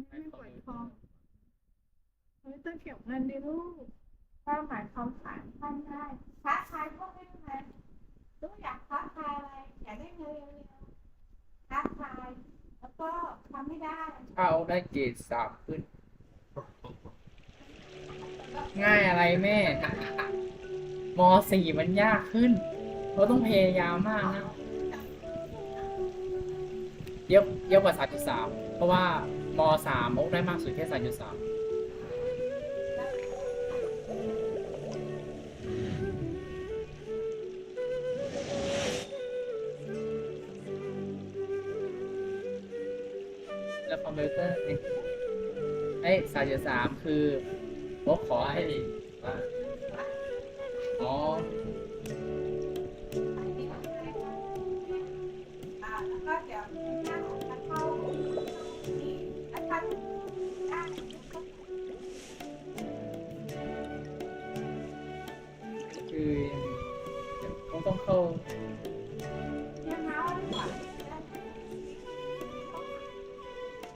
ไม่ปวดคอเฮ้ยต้องเก็บเงินดิลูกว่าหมายความฝันท่านได้ค้าขายพวกไม่เป็นไรลูกอยากค้าขายอะไรอยากได้เงินเร็วๆค้าขายแล้วก็ทำไม่ได้ถ้าเอาได้เกรดสามขึ้นง่ายอะไรแม่มสี่มันยากขึ้นเราต้องพยายามมากนะเยอะกว่า3.3เพราะว่ามสามโอ้ได้มากสุดแค่3.3แล้วคอมพิวเตอร์นี่3.3คือผมขอให้อ๋อแล้วก็เดี๋ยวหน้าของจะเข้านี่แล้วท่านได้คือต้องเข้ายังไงวะ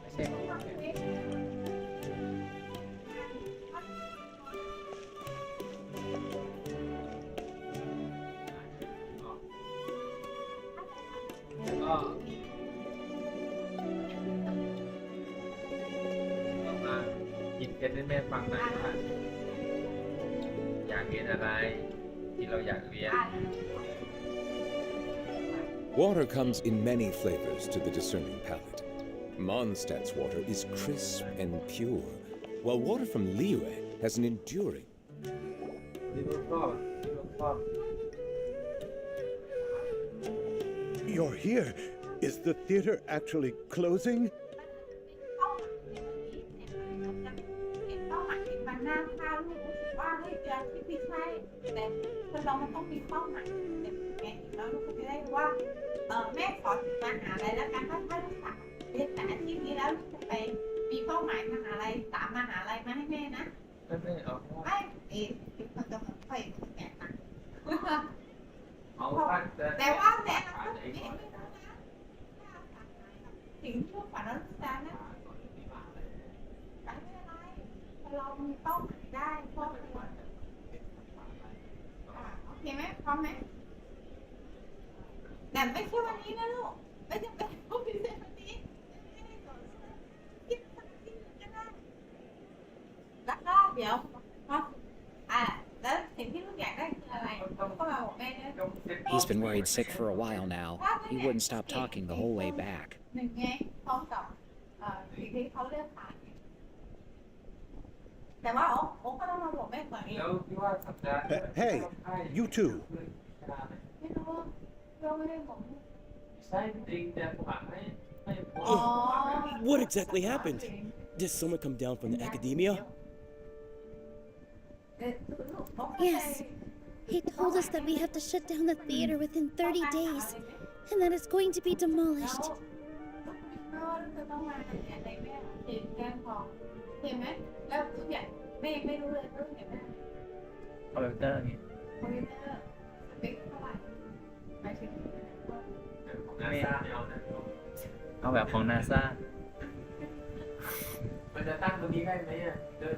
ไม่ใช่ของเราแล้วก็ต้องมากินเพชรให้แม่ฟังหน่อยว่าอยากเรียนอะไรที่เราอยากเรียน Water comes in many flavors to the discerning palate. Mondstadt's water is crisp and pure, while water from Liyue has an enduring. You're here. Is the theater actually closing? เห็นเป้าหมายเป็นวันหน้าถ้าลูกรู้สึกว่าเฮ้ยเจอที่ไม่ใช่แต่คนเรามันต้องมีเป้าหมายเด็กไงแล้วลูกก็จะได้ว่าแม่ขอถึงมหาลัยแล้วกันถ้าลูกสาวเรียนแต่อาชีพนี้แล้วลูกจะไปมีเป้าหมายมหาลัย3 มหาลัยมาให้แม่นะไม่เอาไม่มันจะค่อยแก่นะเอาแต่ว่าแต่เราไม่รู้นะถึงช่วงฝันเราลูกสาวนะไม่เป็นไรเรามีเป้าหมายได้ครอบครัวโอเคไหมพร้อมไหมแต่ไม่ใช่วันนี้นะลูกไม่จำเป็นต้องพิเศษวันนี้คิดสักทีก็ได้แล้วก็เดี๋ยวแล้วสิ่งที่ลูกอยากได้คืออะไรก็มาบอกแม่นะ He's been worried sick for a while now. He wouldn't stop talking the whole way back. หนึ่งไงพร้อมกับสิ่งที่เขาเลือกผ่านแต่ว่าโอ๊ก็ต้องมาบอกแม่ก่อนเอง Hey, you two. ไม่รู้เราไม่ได้บอก What exactly happened? Did someone come down from the academia? Yes. He told us that we have to shut down the theater within 30 days, and that it's going to be demolished. เห็นไหมแล้วทุกอย่างแม่ไม่รู้เลยรู้เห็นไหม คอมพิวเตอร์นี่ คอมพิวเตอร์สเปคเท่าไหร่หมายถึง ไม่เอาแบบของนาซามันจะตั้งตรงนี้ได้ไหมอ่ะเดิน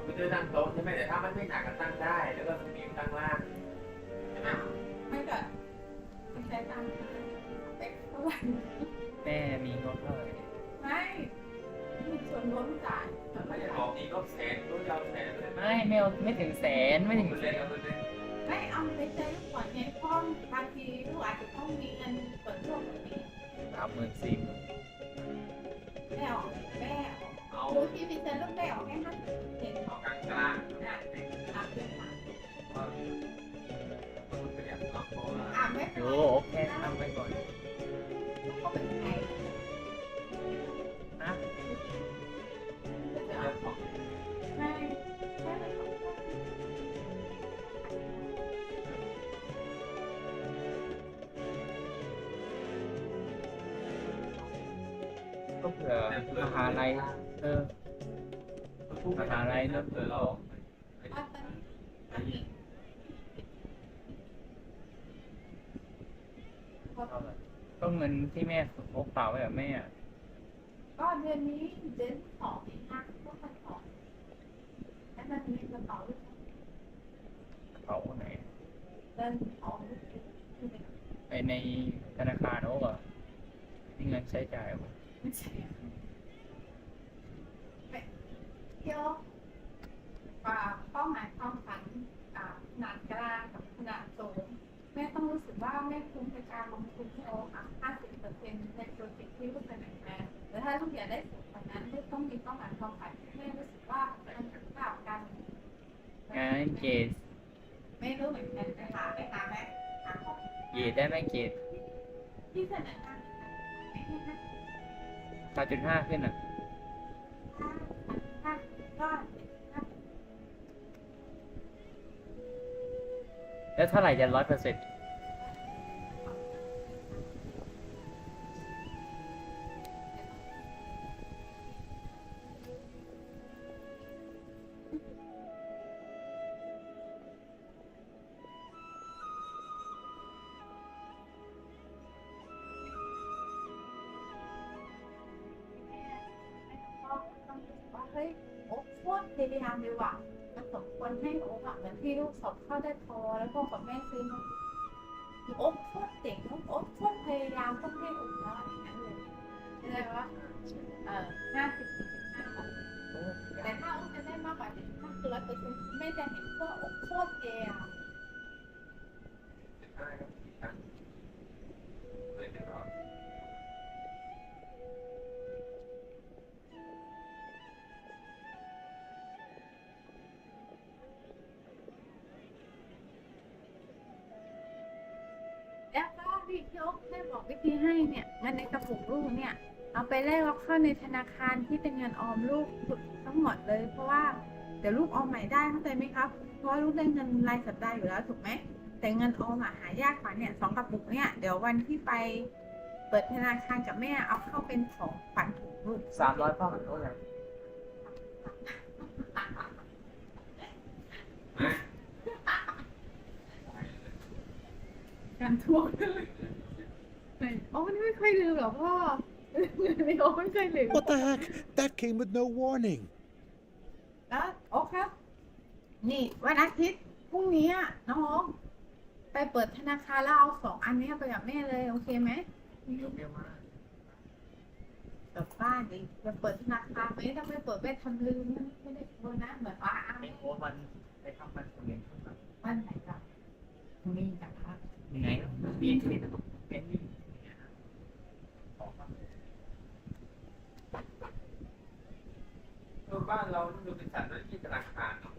มันจะตั้งโต๊ะใช่ไหมแต่ถ้ามันไม่หนักก็ตั้งได้แล้วก็มีตั้งล่างไม่เกิดไม่ใช่ตามสเปคเท่าไหร่แม่มีงบเท่าไหร่ไม่มีส่วนลดจ่ายไม่จะบอกดีก็แสนก็ยาวแสนเลยไม่เอาไม่ถึงแสนไม่ถึงแสนไม่เอาไปใช้ก่อนไงเพราะบางทีลูกอาจจะต้องมีเงินเปิดช่วงนี้34,000แม่ออกแม่เอาดูที่พิเศษลูกแม่ออกแค่นั้นเห็นออกกลางกลางไม่โอ้โอเคทำไว้ก่อนก็เป็นไงนะไม่ก็เผื่อมหาลัยมหาลัยเริ่มเปิดแล้วก็เงินที่แม่พกเปล่าไว้กับแม่ ก็เดือนนี้เดือนสองเองนะก็พันสองแล้วมันมีกระเป๋าด้วย เขาไหน เดินออก ไอในธนาคารเขาเหรอที่เงินใช้จ่ายเหรอ ไม่ใช่เที่ยวเป้าหมายความฝันขนาดกลางกับขนาดสูงแม่ต้องรู้สึกว่าแม่คุ้มกับการลงทุนที่โอ๊ค50%ในโปรเจกต์ที่ลูกเป็นแม่แต่ถ้าลูกอยากได้สูงกว่านั้นลูกต้องมีเป้าหมายความฝันที่แม่รู้สึกว่ามันจะต่างกัน งั้นเกรด ไม่รู้เหมือนกันไปหาแม่หาของ เกรดได้ไหมเกรด ที่เสนอมา 9.5 ขึ้นอ่ะ ถ้าก็ แล้วเท่าไหร่จะ100%เฮ้ยโอ๊คโคตรพยายามเลยว่ะมันสมควรให้โอ๊คเหมือนที่ลูกสอบเข้าได้พอแล้วพ่อกับแม่ซื้อมาโอ๊คโคตรเจ๋งโอ๊คโคตรพยายามต้องให้โอ๊คแล้วอย่างนั้นเลยเข้าใจว่า50-45แต่ถ้าโอ๊คจะได้มากกว่านี้ถ้าคือ100%ไม่จะเห็นว่าโอ๊คโคตรพยายาม 15ครับกี่ครั้งเลยไม่รอด แล้วก็ที่โอ๊คได้บอกวิธีให้เนี่ยเงินในกระปุกลูกเนี่ยเอาไปแลกเอาเข้าในธนาคารที่เป็นเงินออมลูกทั้งหมดเลยเพราะว่าเดี๋ยวลูกออมใหม่ได้เข้าใจไหมครับเพราะว่าลูกได้เงินรายสัปดาห์อยู่แล้วถูกไหมแต่เงินออมหายากกว่าเนี่ย2กระปุกเนี่ยเดี๋ยววันที่ไปเปิดธนาคารกับแม่เอาเข้าเป็นของขวัญถุงลูก 300 พ่อมันเท่าไหร่ การทวงโอ้นี่ไม่เคยลืมหรอพ่อนี่โอ้ไม่เคยลืม What the heck? That came with no warning. แล้วโอ้ครับนี่วันอาทิตย์พรุ่งนี้อะน้องไปเปิดธนาคารแล้วเอา2อันนี้ไปกับแม่เลยโอเคไหม มีเยอะมาก กลับบ้านดิจะเปิดธนาคารไหมถ้าไม่เปิดแม่ทำลืมนะไม่ได้โทรนะเหมือนว่าอ้าว ไอโค้ดมันไปทำมันเรียน วันไหนกันพรุ่งนี้จังครับ ยังไงมีชีวิตเป็นนี่บ้านเราดูเป็นสัตว์นะที่ธนาคารเนาะ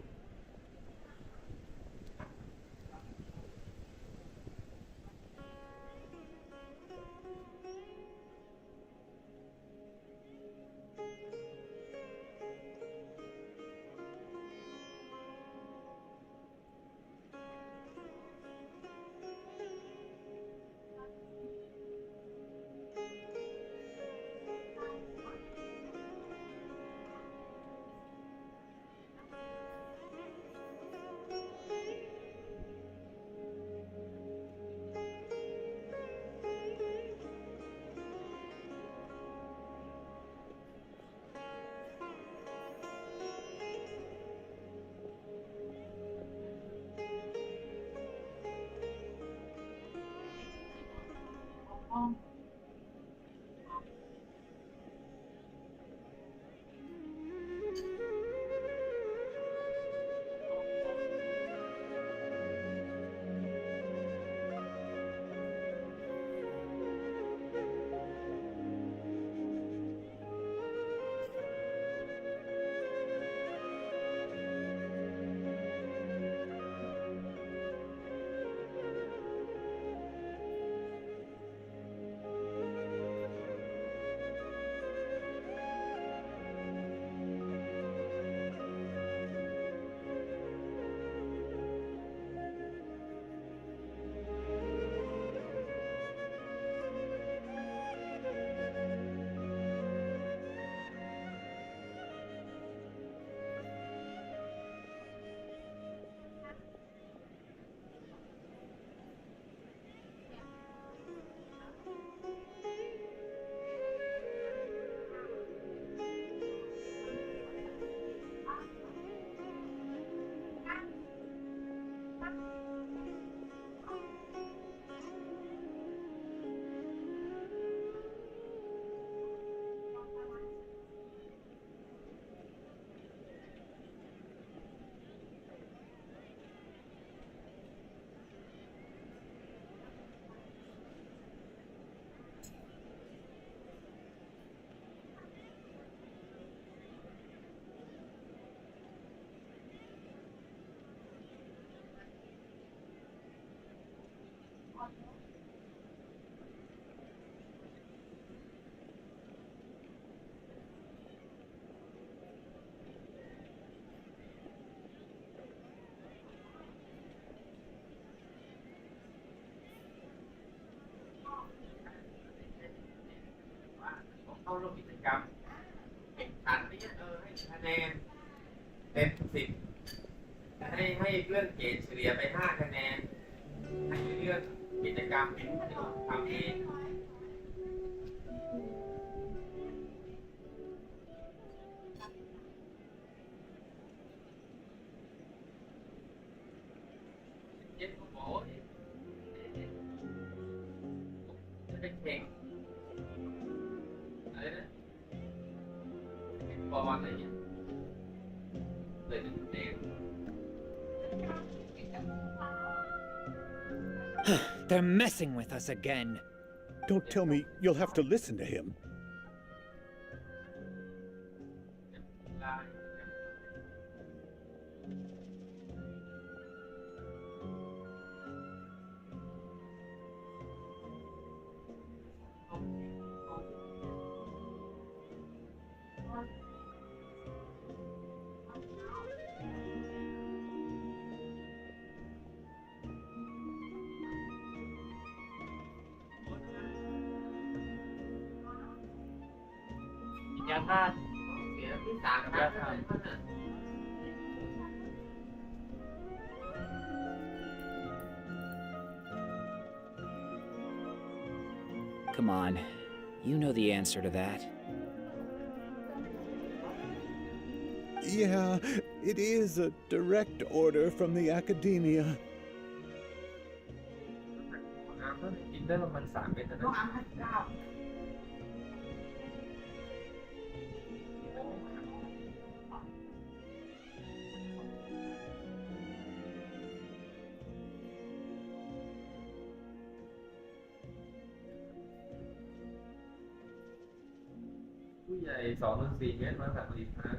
เข้าร่วมกิจกรรมแข่งขันนี่ให้คะแนนเต็ม10ให้เลื่อนเกรดเฉลี่ยไป5 คะแนนให้เลือกกิจกรรมที่ทำเองเย็นโอ้ยจะเป็นเก่งอะไรนะบอลอะไรเงี้ยเลยเป็นเด็ก They're messing with us again. Don't tell me you'll have to listen to him. ยาธาตุ เสียที่3 ครั้งเลยมันน่ะ Come on. You know the answer to that. Yeah, it is a direct order from the academia. น้ำก็กินได้ประมาณ3 เม็ดนะ น้องอ้ำให้เก้า ผู้ใหญ่2-4 เม็ดมาสั่งอีกครั้ง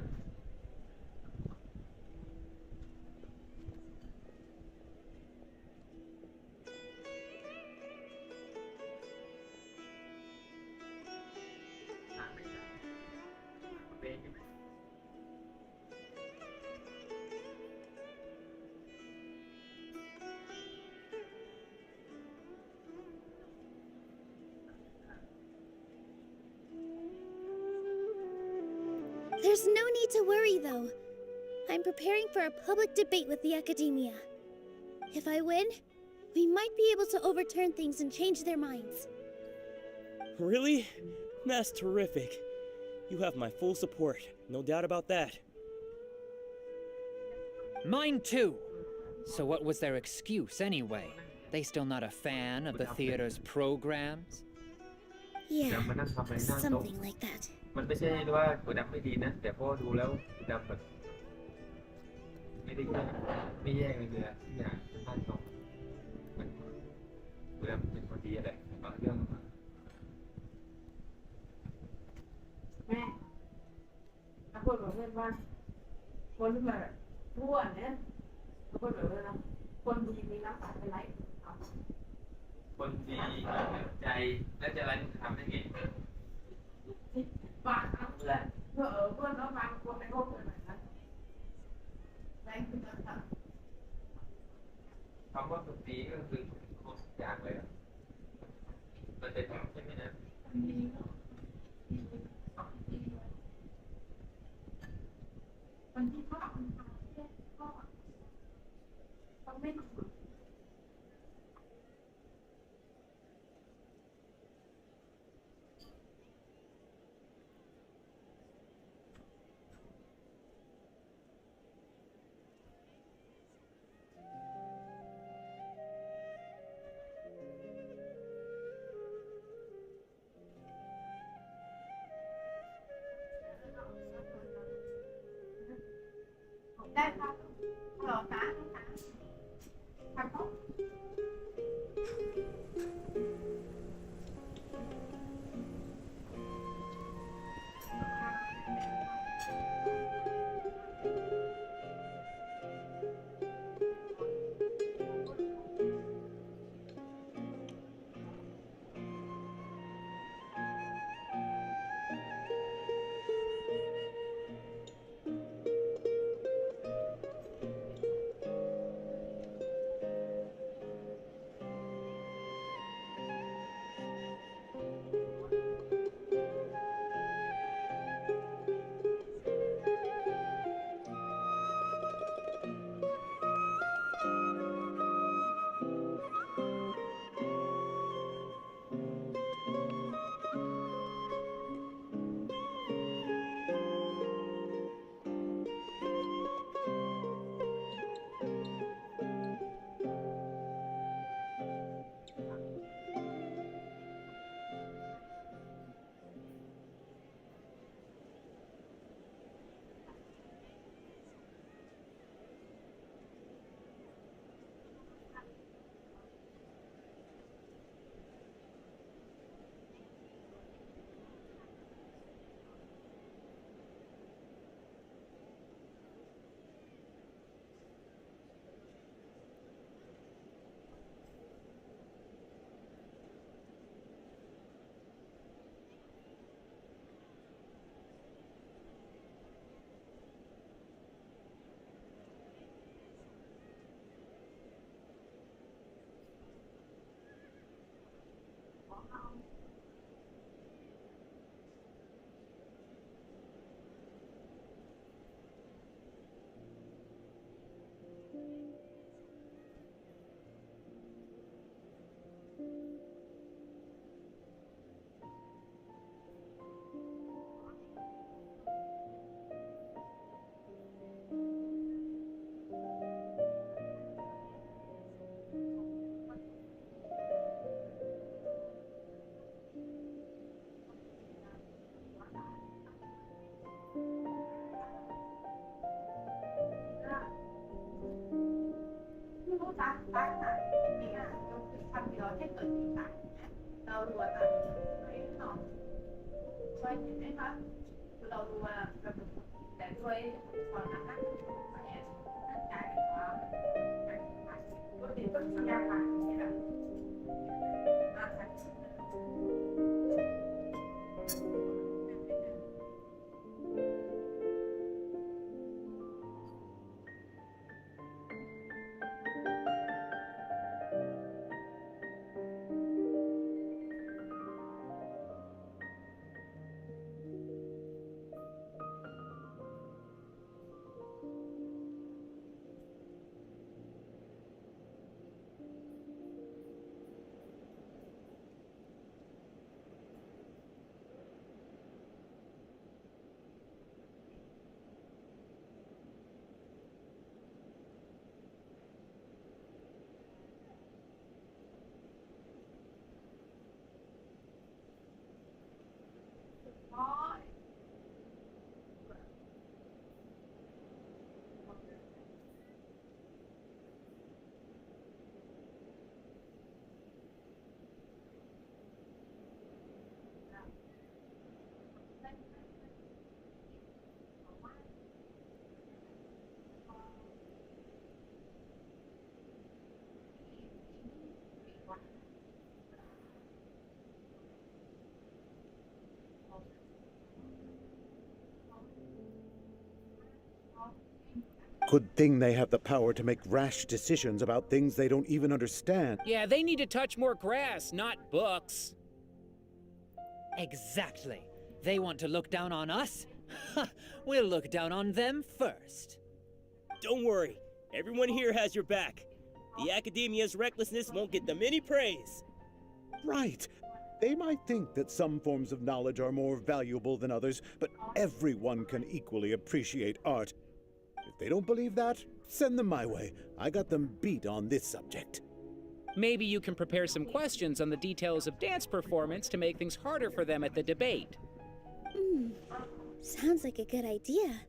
There's no need to worry, though. I'm preparing for a public debate with the academia. If I win, we might be able to overturn things and change their minds. Really? That's terrific. You have my full support, no doubt about that. Mine too. So what was their excuse anyway? They still not a fan of the theater's programs? Yeah, มานั่งทำอะไรหน้าโต๊ะ something like that. มันไม่ใช่ว่าตัวดำไม่ดีนะ แต่พ่อดูแล้วตัวดำแบบไม่ได้แย่ไม่แย่เลยทุกอย่างหน้าโต๊ะมันตัวดำเป็นคนดีอะไรบางเรื่อง แม่ถ้าพูดแบบเพื่อนว่าคนที่มาทั่วเนี่ยถ้าพูดแบบเพื่อนนะคนดีมีน้ำตาเป็นไร คนดีใจและจะอะไรทำได้ไง บาดทั้งเพื่อนเพื่อนแล้วบางคนในโลกเป็นแบบนั้นแรงขึ้นจะสั่ง คำว่าคนดีก็คือทุกอย่างเลยมันจะทำใช่ไหมนะ วันที่พ่อคุณพาเพื่อนพ่อต้องไม่ถูก ได้ครับฮัลโหลจ้าครับผม ตั้งหากเนี่ยยกคือทำเดียวให้เกิดสีสันเรารัวตามไม่หนอกช่วยเห็นไหมคะคือเรารัวแบบแต่ด้วยความหนักไปร่างกายความปกติก็ทำยาค่ะที่แบบอาหาร Good thing they have the power to make rash decisions about things they don't even understand. Yeah, they need to touch more grass, not books. Exactly. They want to look down on us? We'll look down on them first. Don't worry, everyone here has your back. The Academia's recklessness won't get them any praise. Right. They might think that some forms of knowledge are more valuable than others, but everyone can equally appreciate art. If they don't believe that, send them my way. I got them beat on this subject. Maybe you can prepare some questions on the details of dance performance to make things harder for them at the debate. Sounds like a good idea.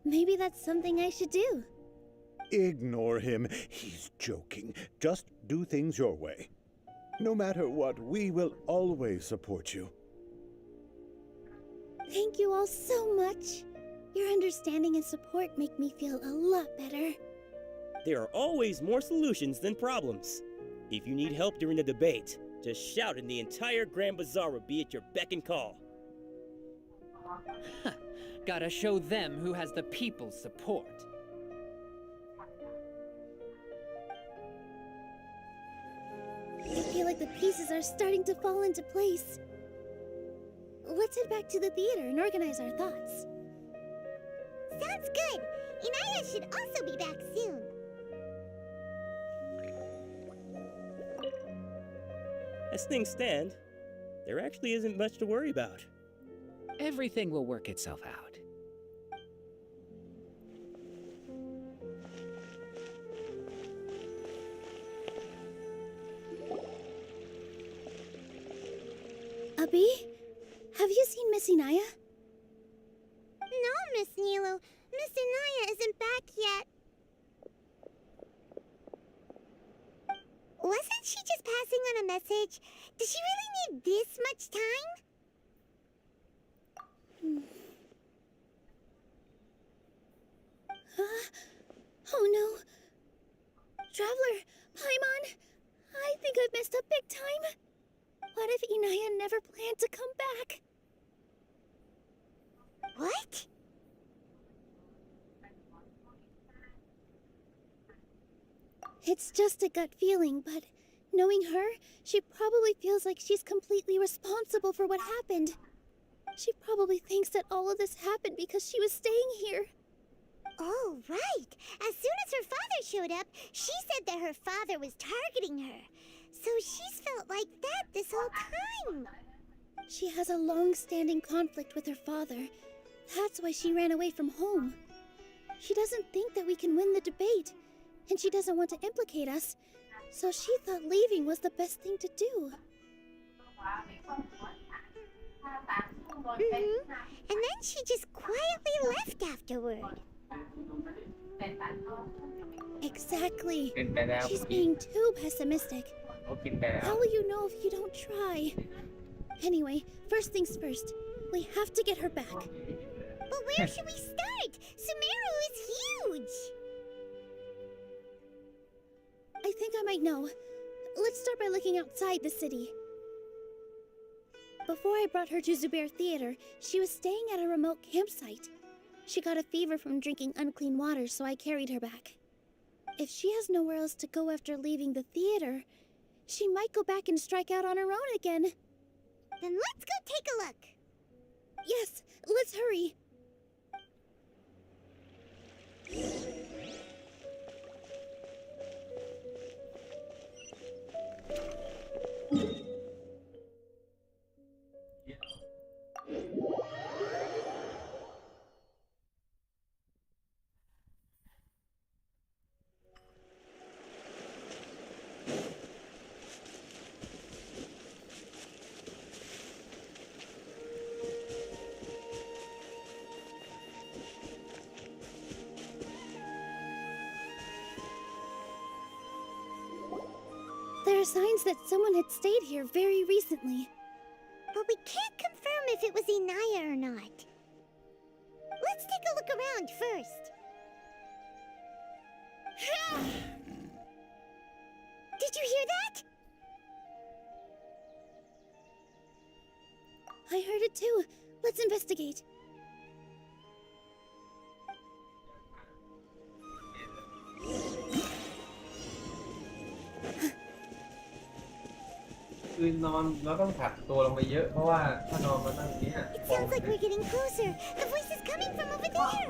Maybe that's something I should do. Ignore him. He's joking. Just do things your way. No matter what, we will always support you. Thank you all so much. Your understanding and support make me feel a lot better. There are always more solutions than problems. If you need help during the debate, just shout and the entire Grand Bazaar will be at your beck and call. Gotta show them who has the people's support. I feel like the pieces are starting to fall into place. Let's head back to the theater and organize our thoughts. Sounds good. Inaya should also be back soon. As things stand, there actually isn't much to worry about. Everything will work itself out. Abby, have you seen Miss Inaya? No, Miss Nilo. Miss Inaya isn't back yet. Wasn't she just passing on a message? Does she really need this much time? Oh no. Traveler, Paimon, I think I've messed up big time. What if Inaya never planned to come back? What? It's just a gut feeling, but knowing her, she probably feels like she's completely responsible for what happened. She probably thinks that all of this happened because she was staying here. Oh, right. As soon as her father showed up, she said that her father was targeting her. So she's felt like that this whole time. She has a long-standing conflict with her father. That's why she ran away from home. She doesn't think that we can win the debate, and she doesn't want to implicate us, so she thought leaving was the best thing to do. And then she just quietly left afterward. Exactly. กินไปแล้ว She's being too pessimistic. เขากินไปแล้ว How will you know if you don't try? Anyway, first things first. We have to get her back. But where should we start? Sumeru is huge! I think I might know. Let's start by looking outside the city. Before I brought her to Zubair Theater, she was staying at a remote campsite. She got a fever from drinking unclean water, so I carried her back. If she has nowhere else to go after leaving the theater, she might go back and strike out on her own again. Then let's go take a look. Yes, let's hurry. There are signs that someone had stayed here very recently. But we can't confirm if it was Inaya or not. Let's take a look around first. Did you hear that? I heard it too. Let's investigate. คือนอนเราต้องถัดตัวลงไปเยอะเพราะว่าถ้านอนมาตั้งนี้ It sounds like we're getting closer. The voice is coming from over there.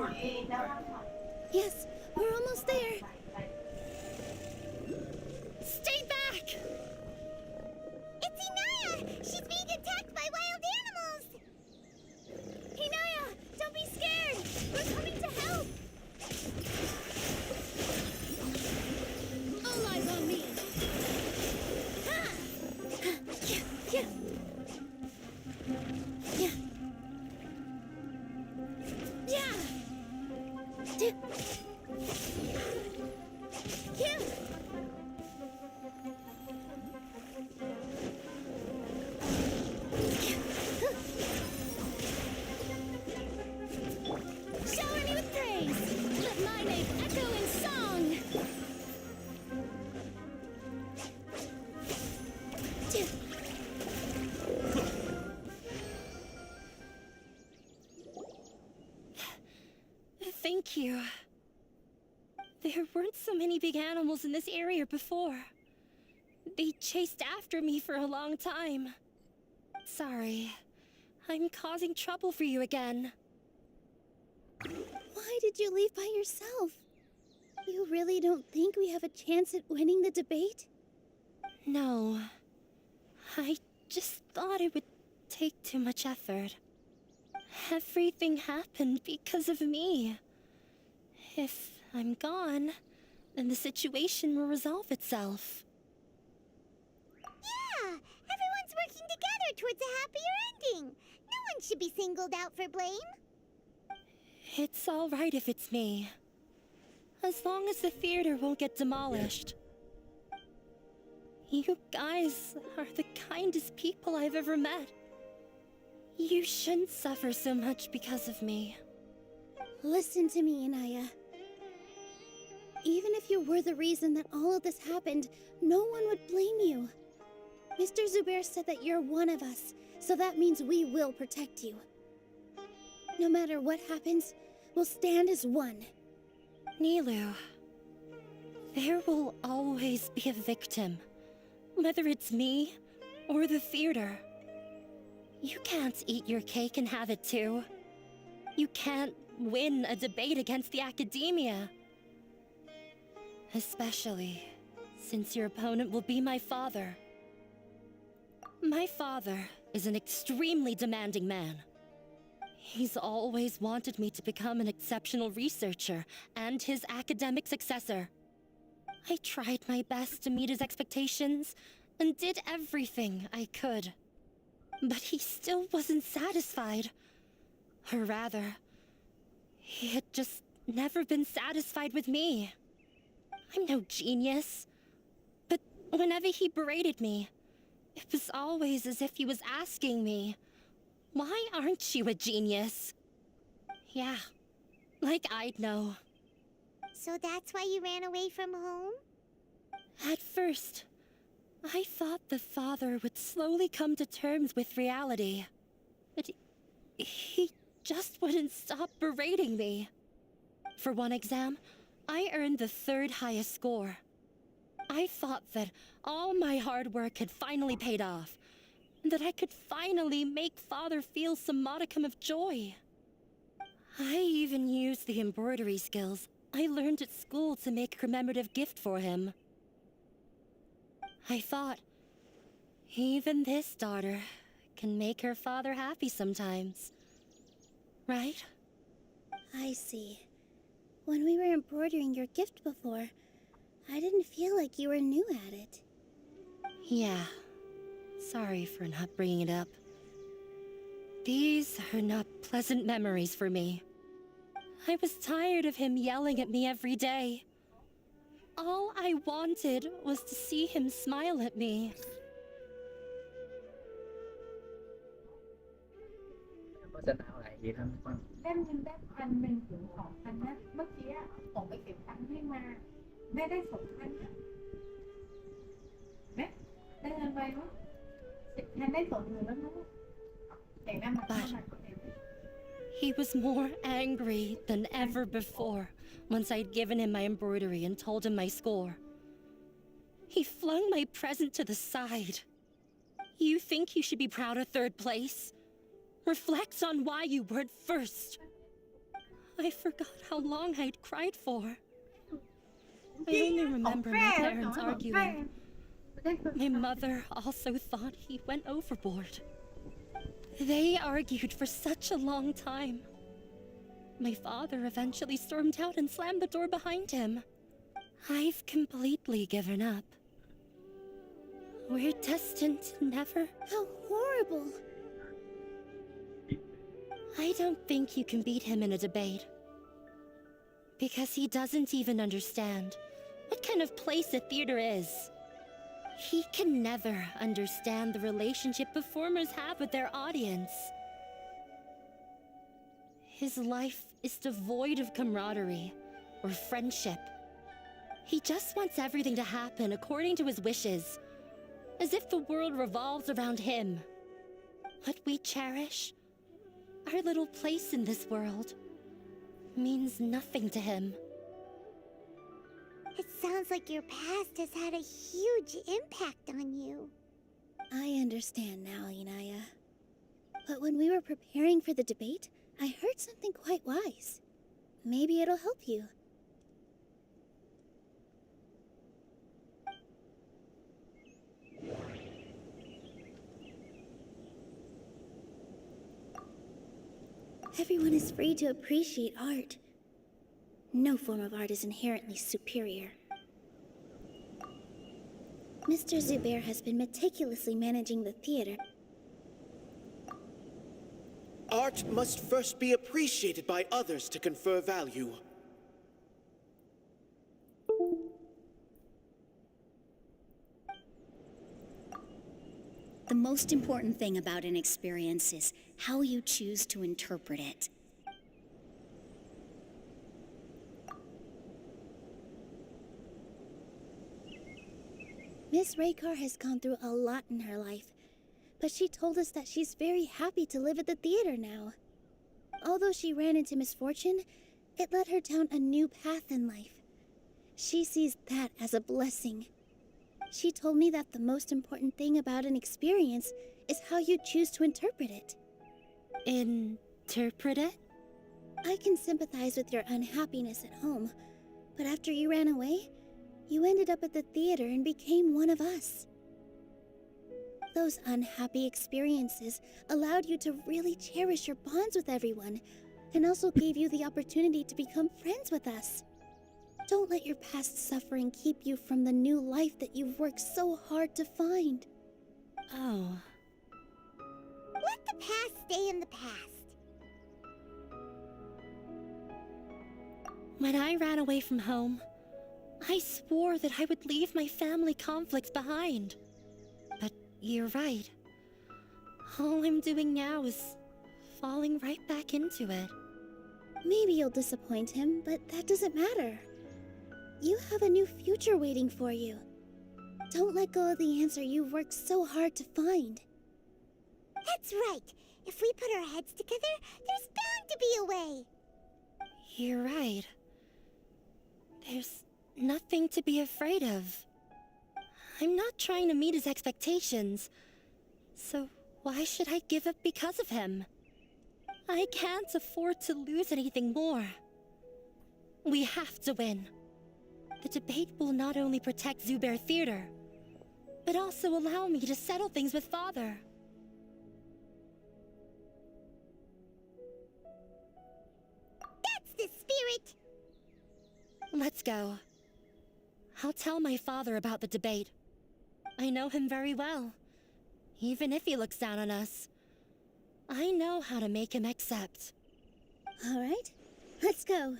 Yes, we're almost there. Stay back! It's Inaya! She's being attacked by wild animals! Hinaya, don't be scared! We're coming to help! All eyes on me! Yeah. Shower me with praise! Let my name echo in song! Thank you. There weren't so many big animals in this area before. They chased after me for a long time. Sorry. I'm causing trouble for you again. Why did you leave by yourself? You really don't think we have a chance at winning the debate? No. I just thought it would take too much effort. Everything happened because of me. If I'm gone, then the situation will resolve itself. Yeah! Everyone's working together towards a happier ending. No one should be singled out for blame. It's all right if it's me. As long as the theater won't get demolished. You guys are the kindest people I've ever met. You shouldn't suffer so much because of me. Listen to me, Inaya. Even if you were the reason that all of this happened, no one would blame you. Mr. Zubair said that you're one of us, so that means we will protect you. No matter what happens, we'll stand as one. Nilu, there will always be a victim. Whether it's me or the theater. You can't eat your cake and have it too. You can't win a debate against the academia. Especially since your opponent will be my father. My father is an extremely demanding man. He's always wanted me to become an exceptional researcher and his academic successor. I tried my best to meet his expectations and did everything I could. But he still wasn't satisfied. Or rather, he had just never been satisfied with me. I'm no genius. But whenever he berated me, it was always as if he was asking me, why aren't you a genius? Yeah, like I'd know. So that's why you ran away from home? At first, I thought the father would slowly come to terms with reality. But he just wouldn't stop berating me. For one exam, I earned the 3rd highest score. I thought that all my hard work had finally paid off, and that I could finally make Father feel some modicum of joy. I even used the embroidery skills I learned at school to make a commemorative gift for him. I thought, even this daughter can make her father happy sometimes. Right? I see. When we were embroidering your gift before, I didn't feel like you were new at it. Yeah. Sorry for not bringing it up. These are not pleasant memories for me. I was tired of him yelling at me every day. All I wanted was to see him smile at me. โฆษณาหลายทีทั้งฟัง เล่มหนึ่งได้1,000 ถึง 2,000 นะ เมื่อกี้ผมไปเก็บตังค์ให้มาแม่ได้ 2,000 นะแม่ได้เงินไปมั้ง10,000ได้ 20,000 แล้วนะแต่งหน้ามาเท่าไหร่ก็ได้ He was more angry than ever before once I'd given him my embroidery and told him my score. He flung my present to the side. You think you should be proud of 3rd place? Reflect on why you weren't first. I forgot how long I'd cried for. I only remember my parents arguing. My mother also thought he went overboard. They argued for such a long time. My father eventually stormed out and slammed the door behind him. I've completely given up. We're destined to never... How horrible! I don't think you can beat him in a debate. Because he doesn't even understand what kind of place a theater is. He can never understand the relationship performers have with their audience. His life is devoid of camaraderie or friendship. He just wants everything to happen according to his wishes, as if the world revolves around him. What we cherish, our little place in this world, means nothing to him. It sounds like your past has had a huge impact on you. I understand now, Inaya. But when we were preparing for the debate, I heard something quite wise. Maybe it'll help you. Everyone is free to appreciate art. No form of art is inherently superior. Mr. Zubair has been meticulously managing the theater. Art must first be appreciated by others to confer value. The most important thing about an experience is how you choose to interpret it. Miss Raykar has gone through a lot in her life, but she told us that she's very happy to live at the theater now. Although she ran into misfortune, it led her down a new path in life. She sees that as a blessing. She told me that the most important thing about an experience is how you choose to interpret it. Interpret it? I can sympathize with your unhappiness at home, but after you ran away, you ended up at the theater and became one of us. Those unhappy experiences allowed you to really cherish your bonds with everyone, and also gave you the opportunity to become friends with us. Don't let your past suffering keep you from the new life that you've worked so hard to find. Oh. Let the past stay in the past. When I ran away from home, I swore that I would leave my family conflicts behind. But you're right. All I'm doing now is falling right back into it. Maybe you'll disappoint him, but that doesn't matter. You have a new future waiting for you. Don't let go of the answer you've worked so hard to find. That's right. If we put our heads together, there's bound to be a way. You're right. There's nothing to be afraid of. I'm not trying to meet his expectations, so why should I give up because of him? I can't afford to lose anything more. We have to win. The debate will not only protect Zubair Theater, but also allow me to settle things with Father. That's the spirit! Let's go. I'll tell my father about the debate. I know him very well. Even if he looks down on us, I know how to make him accept. All right, let's go.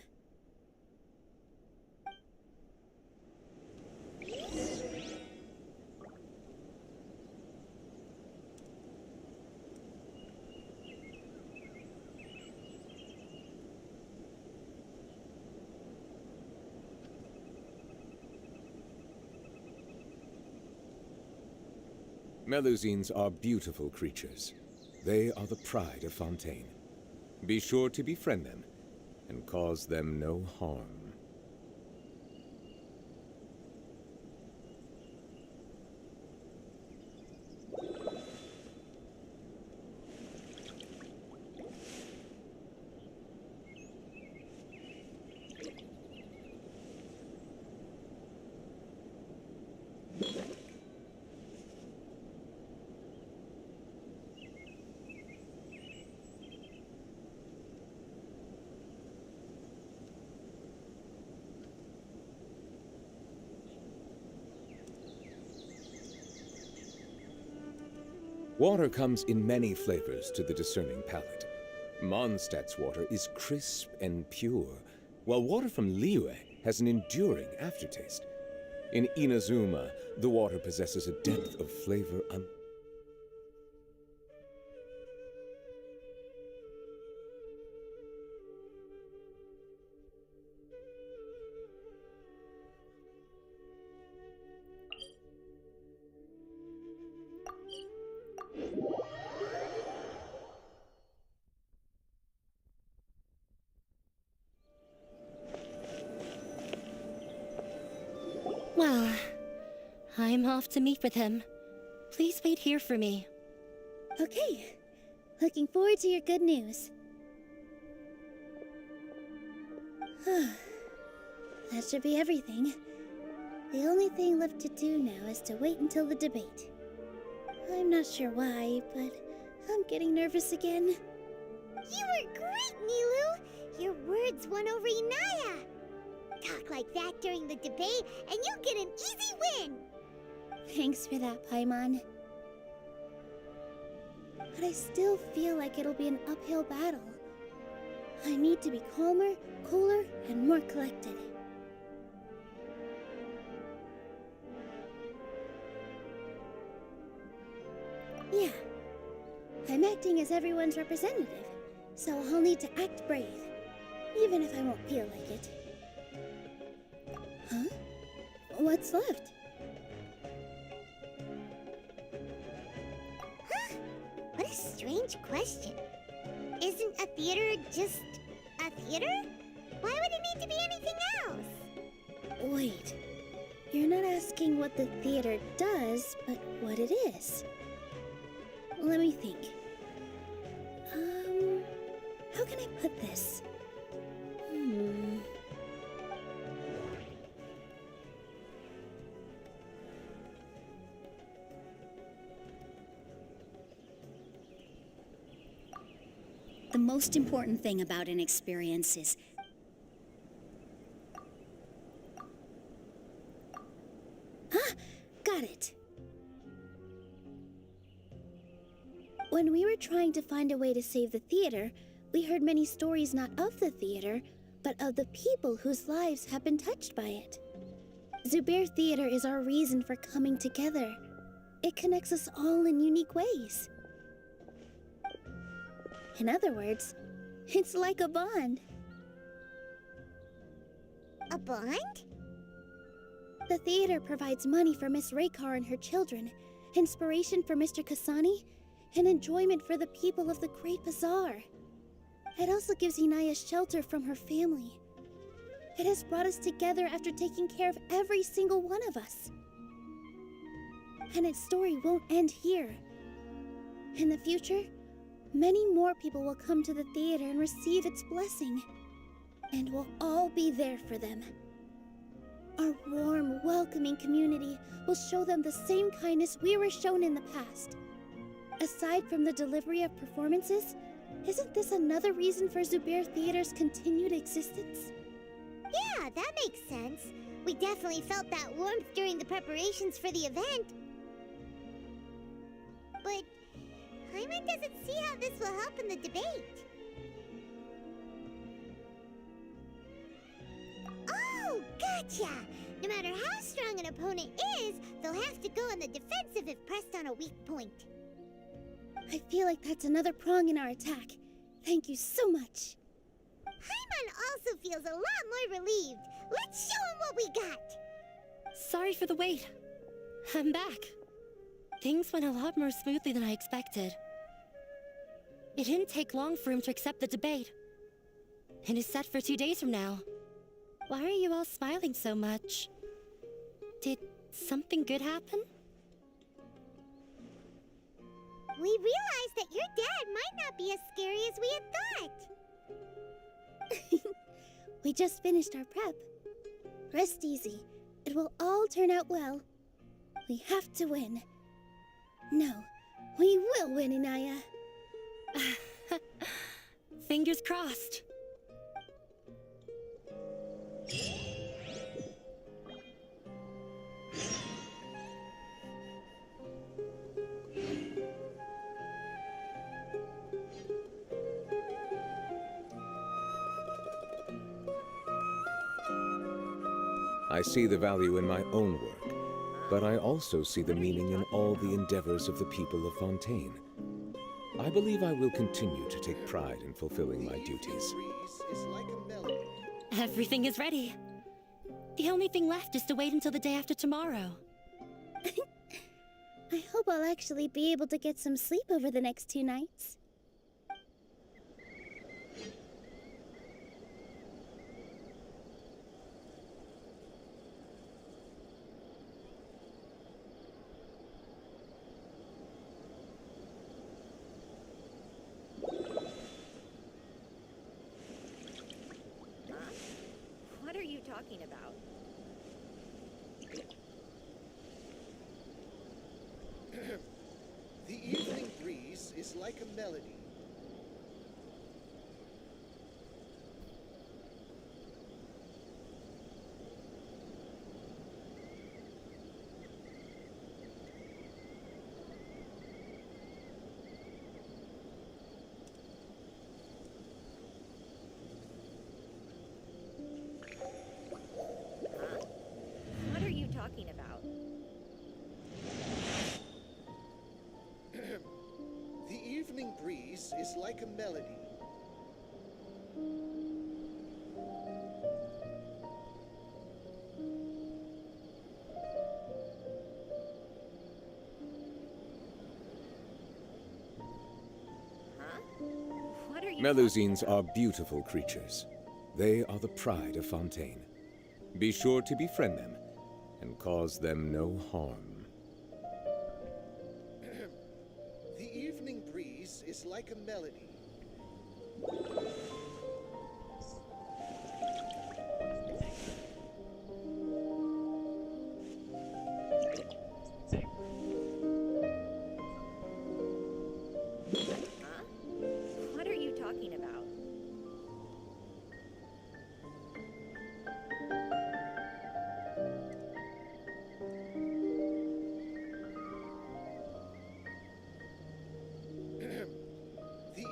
Melusines are beautiful creatures. They are the pride of Fontaine. Be sure to befriend them and cause them no harm. Water comes in many flavors to the discerning palate. Mondstadt's water is crisp and pure, while water from Liyue has an enduring aftertaste. In Inazuma, the water possesses a depth of flavor Well, I'm off to meet with him. Please wait here for me. Okay, looking forward to your good news. That should be everything. The only thing left to do now is to wait until the debate. I'm not sure why, but I'm getting nervous again. You were great, Nilu! Your words won over Inaya! Talk like that during the debate, and you'll get an easy win! Thanks for that, Paimon. But I still feel like it'll be an uphill battle. I need to be calmer, cooler, and more collected. Yeah, I'm acting as everyone's representative, so I'll need to act brave, even if I won't feel like it. Huh? What's left? Huh? What a strange question. Isn't a theater just a theater? Why would it need to be anything else? Wait, you're not asking what the theater does, but what it is. Let me think. How can I put this? The most important thing about an experience is Got it. When we were trying to find a way to save the theater, we heard many stories not of the theater, but of the people whose lives have been touched by it. Zubair Theater is our reason for coming together. It connects us all in unique ways. In other words, it's like a bond. A bond? The theater provides money for Miss Raykar and her children, inspiration for Mr. Kasani, and enjoyment for the people of the Great Bazaar. It also gives Inaya shelter from her family. It has brought us together after taking care of every single one of us. And its story won't end here. In the future, many more people will come to the theater and receive its blessing. And we'll all be there for them. Our warm, welcoming community will show them the same kindness we were shown in the past. Aside from the delivery of performances, isn't this another reason for Zubair Theater's continued existence? Yeah, that makes sense. We definitely felt that warmth during the preparations for the event. But Hyman doesn't see how this will help in the debate. Oh, gotcha! No matter how strong an opponent is, they'll have to go on the defensive if pressed on a weak point. I feel like that's another prong in our attack. Thank you so much. Hyman also feels a lot more relieved. Let's show him what we got! Sorry for the wait. I'm back. Things went a lot more smoothly than I expected. It didn't take long for him to accept the debate. It is set for 2 days from now. Why are you all smiling so much? Did something good happen? We realized that your dad might not be as scary as we had thought. We just finished our prep. Rest easy. It will all turn out well. We have to win. No, we will win, Inaya. Fingers crossed. I see the value in my own work, but I also see the meaning in all the endeavors of the people of Fontaine. I believe I will continue to take pride in fulfilling my duties. Everything is ready. The only thing left is to wait until the day after tomorrow. I hope I'll actually be able to get some sleep over the next 2 nights. What are you talking about? The evening breeze is like a melody. What are you talking about? The evening breeze is like a melody. What are you Melusines are beautiful creatures. They are the pride of Fontaine. Be sure to befriend them and cause them no harm. The evening breeze is like a melody. What are you talking about? The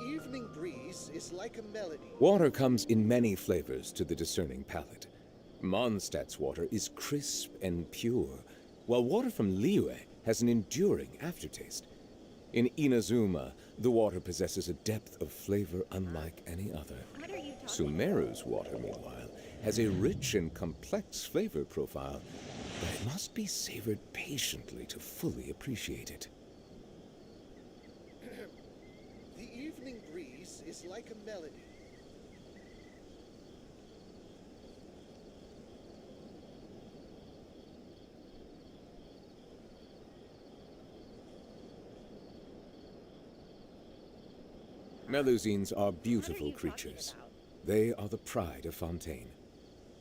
like a melody. Water comes in many flavors to the discerning palate. Mondstadt's water is crisp and pure, while water from Liyue has an enduring aftertaste. In Inazuma, the water possesses a depth of flavor unlike any other. Sumeru's water, meanwhile, has a rich and complex flavor profile, but it must be savored patiently to fully appreciate it. The evening breeze is like a melody. Melusines are beautiful creatures. They are the pride of Fontaine.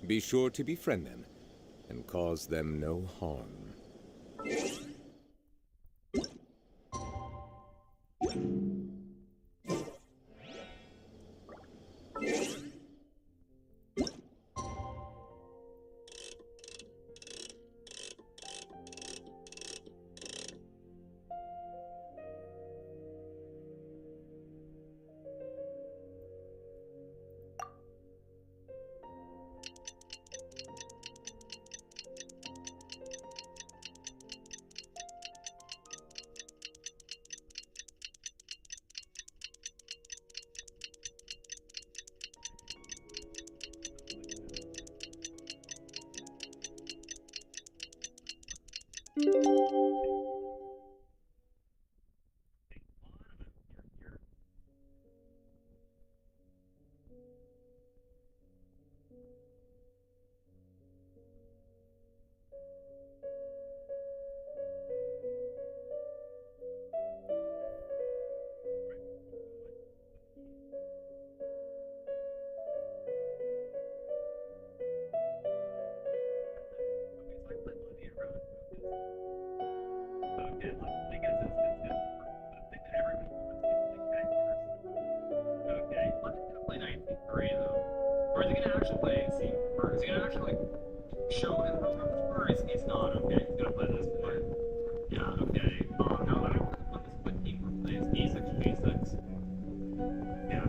Be sure to befriend them and cause them no harm. Or is he gonna actually play scene? Or is he gonna actually like show him how much? Or is he's not? Okay, he's gonna play this boy. Yeah, okay. No, I don't want this with team plays E6, G6. Yeah.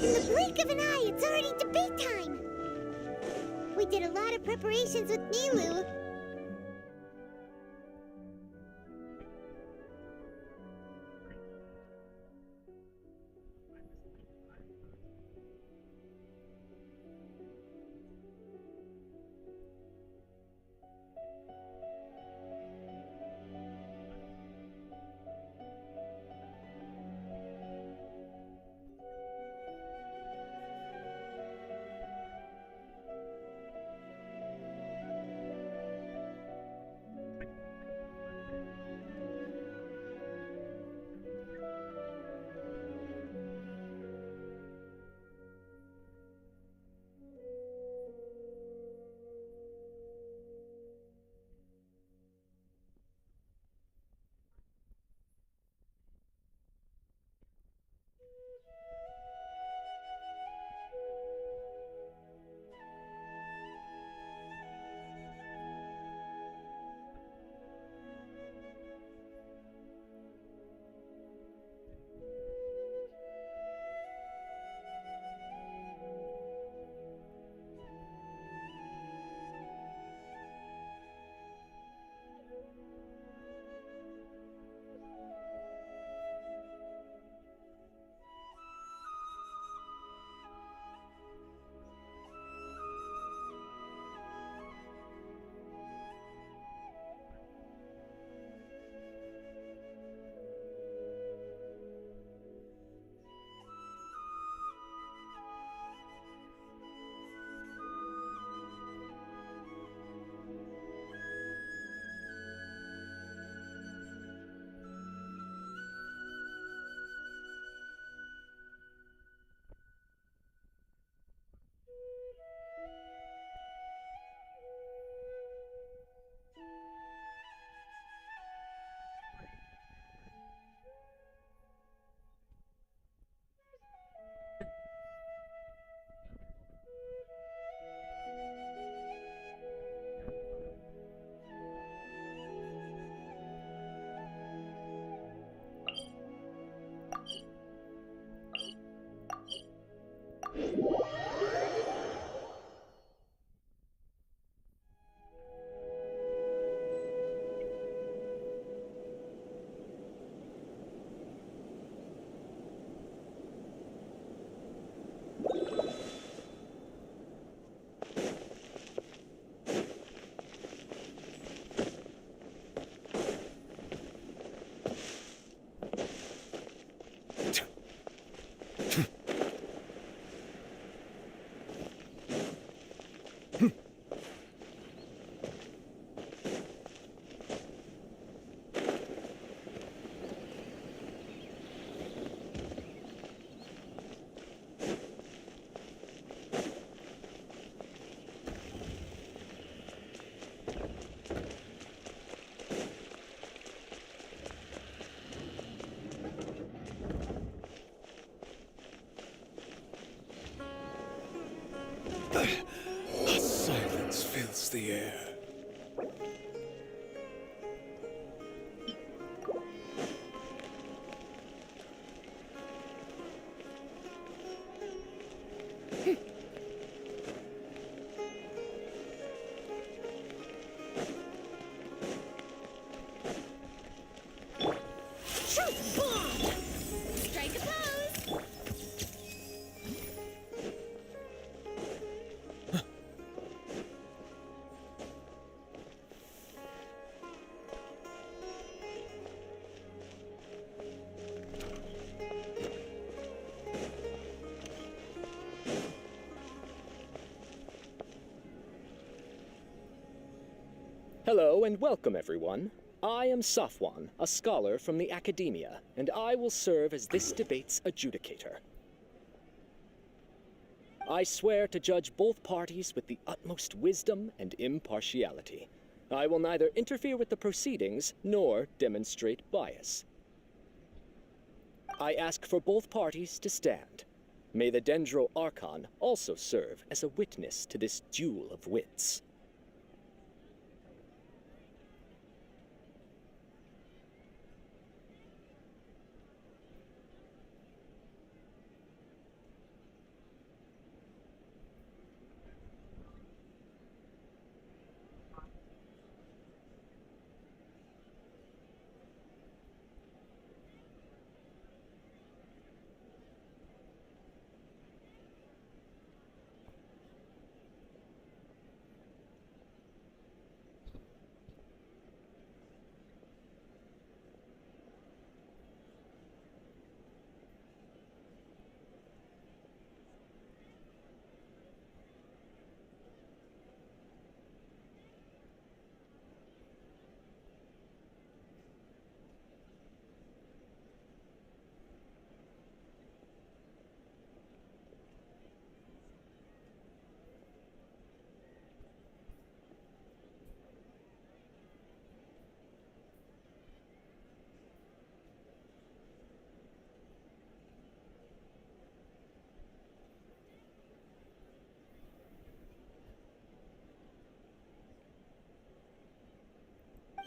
In the blink of an eye, it's already debate time! We did a lot of preparations with Nilu. the air. Truth bomb! Strike a pose! Hello and welcome, everyone. I am Safwan, a scholar from the Academia, and I will serve as this debate's adjudicator. I swear to judge both parties with the utmost wisdom and impartiality. I will neither interfere with the proceedings nor demonstrate bias. I ask for both parties to stand. May the Dendro Archon also serve as a witness to this duel of wits.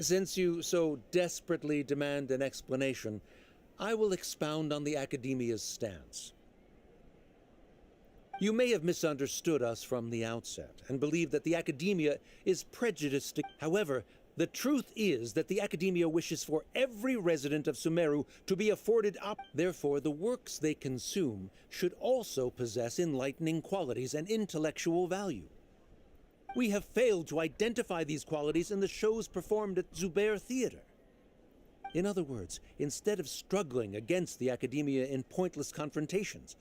Since you so desperately demand an explanation, I will expound on the Academia's stance. You may have misunderstood us from the outset and believe that the Academia is prejudiced. However, the truth is that the Academia wishes for every resident of Sumeru to be afforded Therefore, the works they consume should also possess enlightening qualities and intellectual value. We have failed to identify these qualities in the shows performed at Zubair Theater. In other words, instead of struggling against the Academia in pointless confrontations,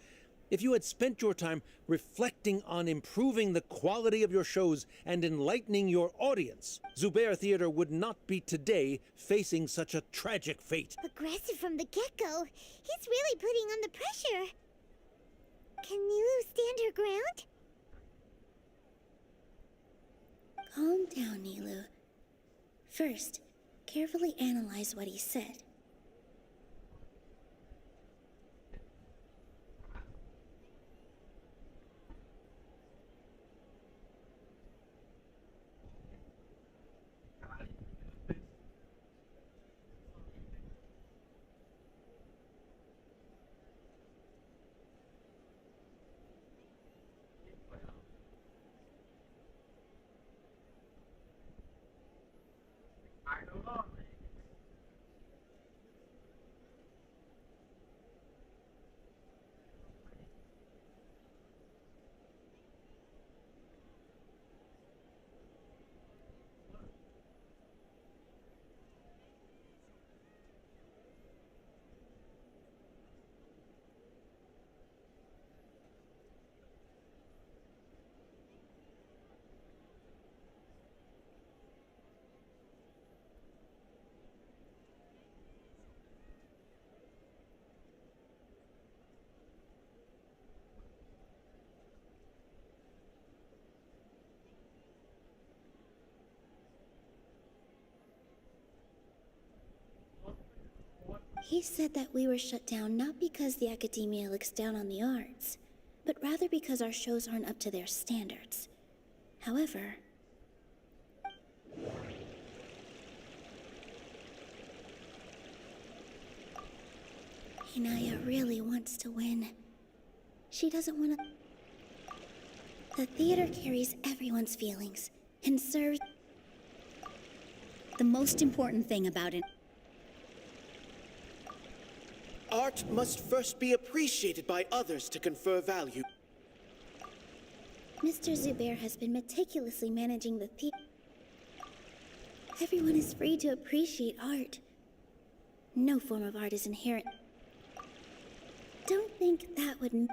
if you had spent your time reflecting on improving the quality of your shows and enlightening your audience, Zubair Theater would not be today facing such a tragic fate. Aggressive from the get-go. He's really putting on the pressure. Can Nilu stand her ground? Calm down, Nilu. First, carefully analyze what he said. He said that we were shut down not because the Academia looks down on the arts, but rather because our shows aren't up to their standards. However, Inaya really wants to win. She doesn't want to... The theater carries everyone's feelings and serves... The most important thing about it. Art must first be appreciated by others to confer value. Mr. Zubair has been meticulously managing the theater. Everyone is free to appreciate art. No form of art is inherent. Don't think that would...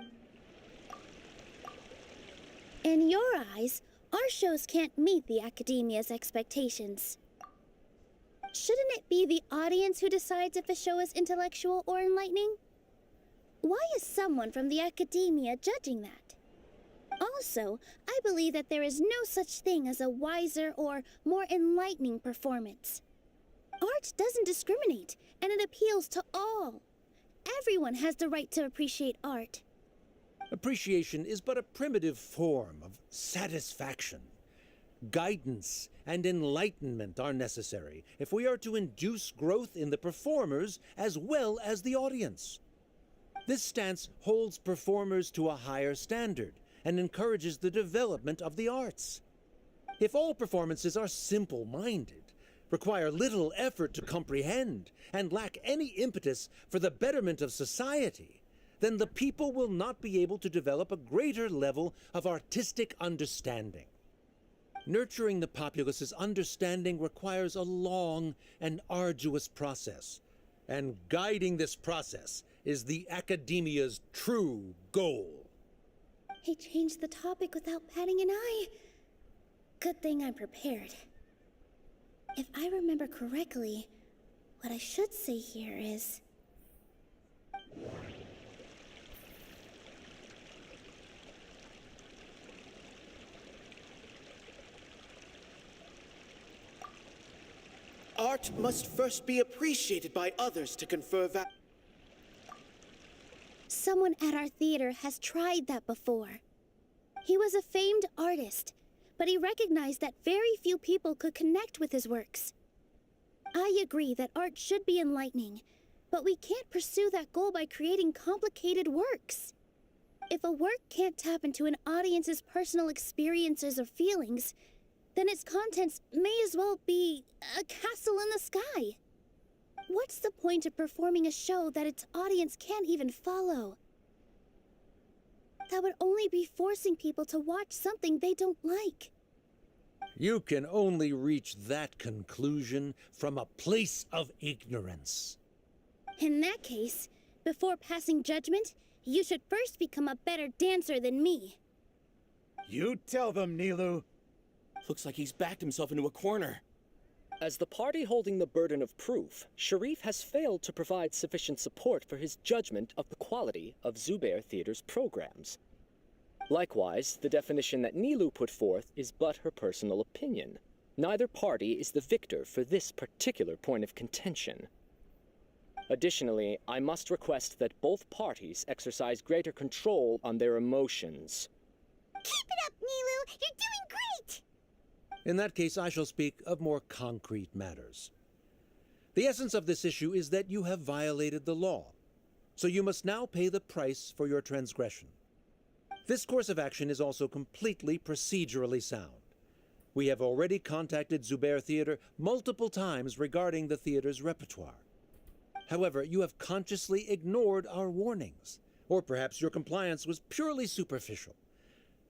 In your eyes, our shows can't meet the Academia's expectations. Shouldn't it be the audience who decides if a show is intellectual or enlightening? Why is someone from the Academia judging that? Also, I believe that there is no such thing as a wiser or more enlightening performance. Art doesn't discriminate, and it appeals to all. Everyone has the right to appreciate art. Appreciation is but a primitive form of satisfaction. Guidance and enlightenment are necessary if we are to induce growth in the performers as well as the audience. This stance holds performers to a higher standard and encourages the development of the arts. If all performances are simple-minded, require little effort to comprehend, and lack any impetus for the betterment of society, then the people will not be able to develop a greater level of artistic understanding. Nurturing the populace's understanding requires a long and arduous process, and guiding this process is the Academia's true goal. He changed the topic without batting an eye. Good thing I'm prepared. If I remember correctly, what I should say here is... Art must first be appreciated by others to confer value. Someone at our theater has tried that before. He was a famed artist, but he recognized that very few people could connect with his works. I agree that art should be enlightening, but we can't pursue that goal by creating complicated works. If a work can't tap into an audience's personal experiences or feelings, then its contents may as well be a castle in the sky. What's the point of performing a show that its audience can't even follow? That would only be forcing people to watch something they don't like. You can only reach that conclusion from a place of ignorance. In that case, before passing judgment, you should first become a better dancer than me. You tell them, Nilu. Looks like he's backed himself into a corner. As the party holding the burden of proof, Sharif has failed to provide sufficient support for his judgment of the quality of Zubair Theater's programs. Likewise, the definition that Nilu put forth is but her personal opinion. Neither party is the victor for this particular point of contention. Additionally, I must request that both parties exercise greater control on their emotions. Keep it up, Nilu! You're doing great! In that case, I shall speak of more concrete matters. The essence of this issue is that you have violated the law, so you must now pay the price for your transgression. This course of action is also completely procedurally sound. We have already contacted Zubair Theater multiple times regarding the theater's repertoire. However, you have consciously ignored our warnings, or perhaps your compliance was purely superficial.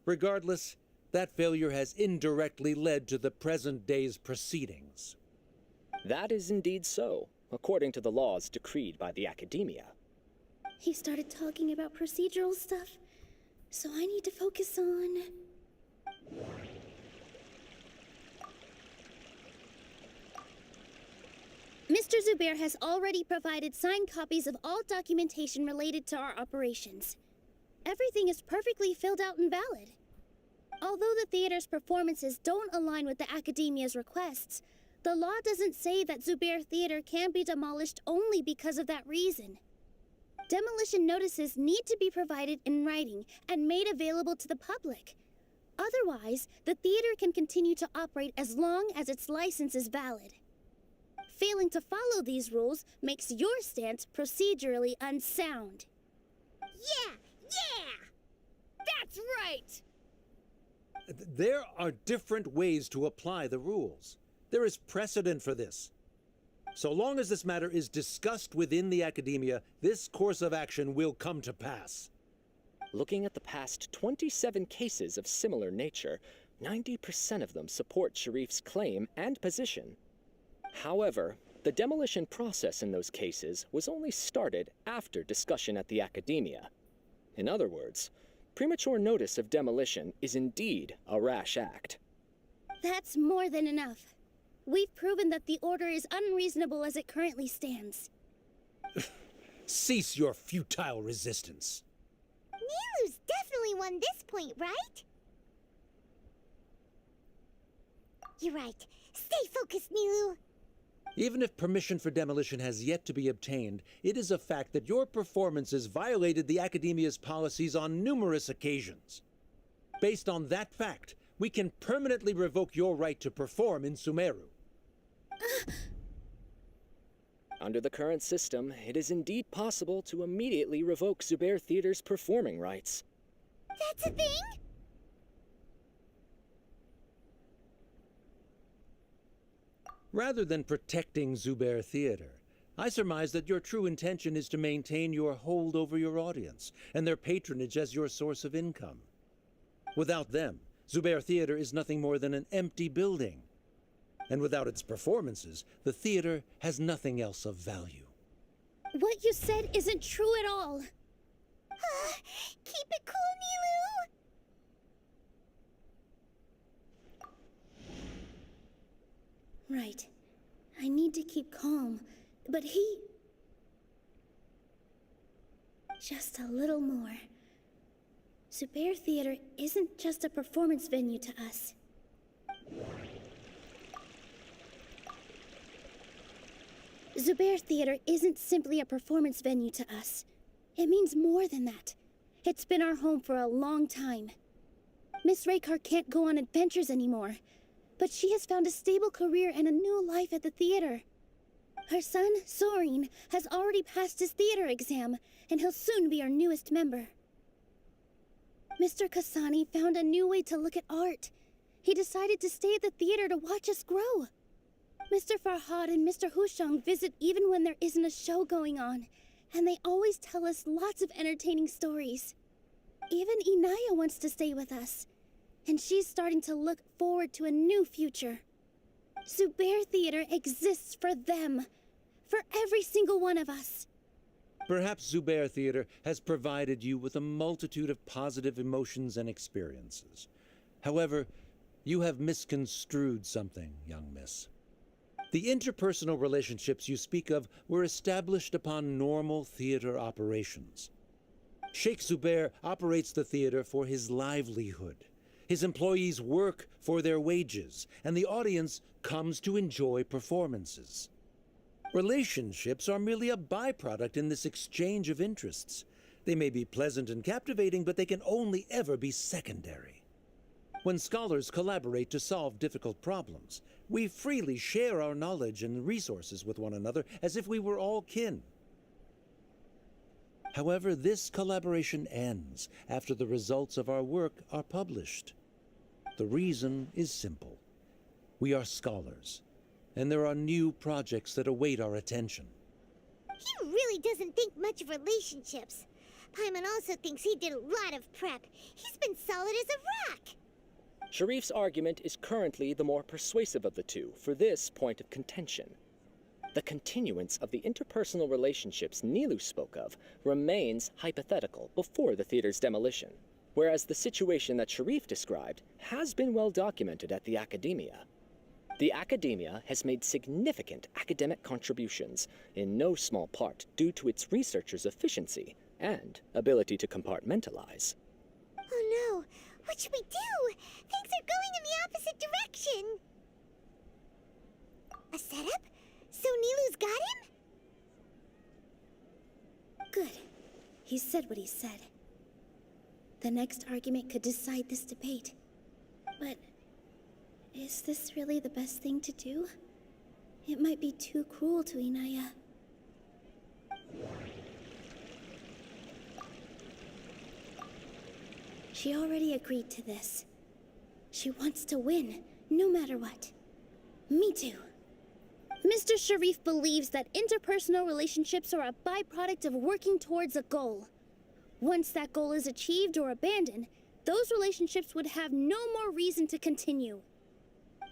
Regardless, that failure has indirectly led to the present day's proceedings. That is indeed so, according to the laws decreed by the Academia. He started talking about procedural stuff, so I need to focus on... Mr. Zubair has already provided signed copies of all documentation related to our operations. Everything is perfectly filled out and valid. Although the theater's performances don't align with the Academia's requests, the law doesn't say that Zubair Theater can be demolished only because of that reason. Demolition notices need to be provided in writing and made available to the public. Otherwise, the theater can continue to operate as long as its license is valid. failing to follow these rules makes your stance procedurally unsound. Yeah! That's right! There are different ways to apply the rules. There is precedent for this. So long as this matter is discussed within the academia, this course of action will come to pass. Looking at the past 27 cases of similar nature, 90% of them support Sharif's claim and position. However, the demolition process in those cases was only started after discussion at the academia. In other words, premature notice of demolition is indeed a rash act. That's more than enough. We've proven that the order is unreasonable as it currently stands. Cease your futile resistance. Nilu's definitely won this point, right? You're right. Stay focused, Nilu. Even if permission for demolition has yet to be obtained, it is a fact that your performances violated the Academia's policies on numerous occasions. Based on that fact, we can permanently revoke your right to perform in Sumeru. Under the current system, it is indeed possible to immediately revoke Zubair Theater's performing rights. That's a thing? Rather than protecting Zubair Theater, I surmise that your true intention is to maintain your hold over your audience and their patronage as your source of income. Without them, Zubair Theater is nothing more than an empty building. And without its performances, the theater has nothing else of value. What you said isn't true at all. Keep it cool, Nilu! Right. I need to keep calm, but he... Just a little more. Zubair Theater isn't just a performance venue to us. Zubair Theater isn't simply a performance venue to us. It means more than that. It's been our home for a long time. Miss Raykar can't go on adventures anymore, but she has found a stable career and a new life at the theater. Her son, Sorin, has already passed his theater exam, and he'll soon be our newest member. Mr. Kasani found a new way to look at art. He decided to stay at the theater to watch us grow. Mr. Farhad and Mr. Hushang visit even when there isn't a show going on, and they always tell us lots of entertaining stories. Even Inaya wants to stay with us, and she's starting to look forward to a new future. Zubair Theater exists for them, for every single one of us. Perhaps Zubair Theater has provided you with a multitude of positive emotions and experiences. However, you have misconstrued something, young miss. The interpersonal relationships you speak of were established upon normal theater operations. Sheikh Zubair operates the theater for his livelihood. His employees work for their wages, and the audience comes to enjoy performances. Relationships are merely a byproduct in this exchange of interests. They may be pleasant and captivating, but they can only ever be secondary. When scholars collaborate to solve difficult problems, we freely share our knowledge and resources with one another as if we were all kin. However, this collaboration ends after the results of our work are published. The reason is simple. We are scholars, and there are new projects that await our attention. He really doesn't think much of relationships. Paimon also thinks he did a lot of prep. He's been solid as a rock. Sharif's argument is currently the more persuasive of the two for this point of contention. The continuance of the interpersonal relationships Nilu spoke of remains hypothetical before the theater's demolition, whereas the situation that Sharif described has been well documented at the academia. The academia has made significant academic contributions, in no small part due to its researchers' efficiency and ability to compartmentalize. Oh no! What should we do? Things are going in the opposite direction! A setup? So Nilu's got him? Good. He said what he said. The next argument could decide this debate. But is this really the best thing to do? It might be too cruel to Inaya. She already agreed to this. She wants to win, no matter what. Me too. Mr. Sharif believes that interpersonal relationships are a byproduct of working towards a goal. Once that goal is achieved or abandoned, those relationships would have no more reason to continue.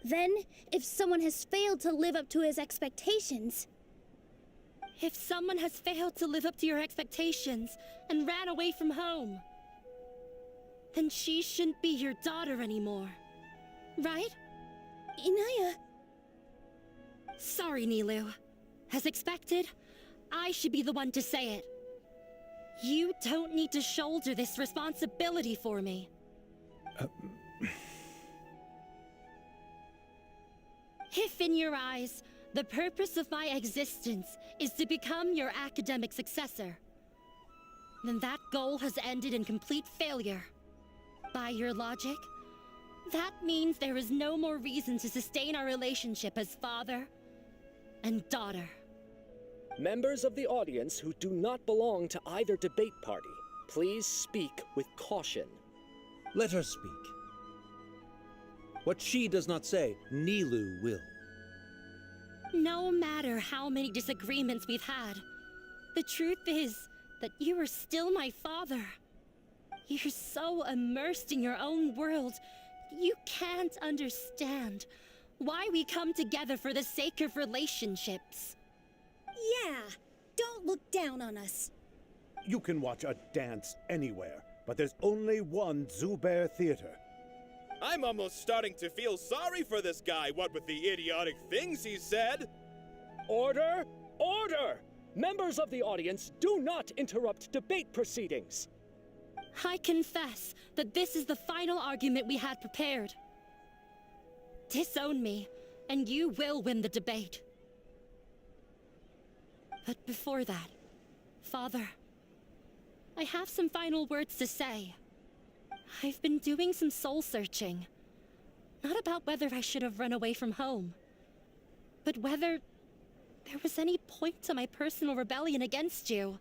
Then, if someone has failed to live up to his expectations... If someone has failed to live up to your expectations and ran away from home, then she shouldn't be your daughter anymore. Right? Inaya... Sorry, Nilu. As expected, I should be the one to say it. You don't need to shoulder this responsibility for me. If in your eyes, the purpose of my existence is to become your academic successor, then that goal has ended in complete failure. By your logic, that means there is no more reason to sustain our relationship as father and daughter. Members of the audience who do not belong to either debate party, please speak with caution. Let her speak. What she does not say, Nilu will. No matter how many disagreements we've had, the truth is that you are still my father. You're so immersed in your own world, you can't understand why we come together for the sake of relationships. Yeah, don't look down on us. You can watch a dance anywhere, but there's only one Zubair Theater. I'm almost starting to feel sorry for this guy, what with the idiotic things he said. Order! Order! Members of the audience, do not interrupt debate proceedings. I confess that this is the final argument we had prepared. Disown me, and you will win the debate. But before that, Father, I have some final words to say. I've been doing some soul-searching. Not about whether I should have run away from home, but whether there was any point to my personal rebellion against you.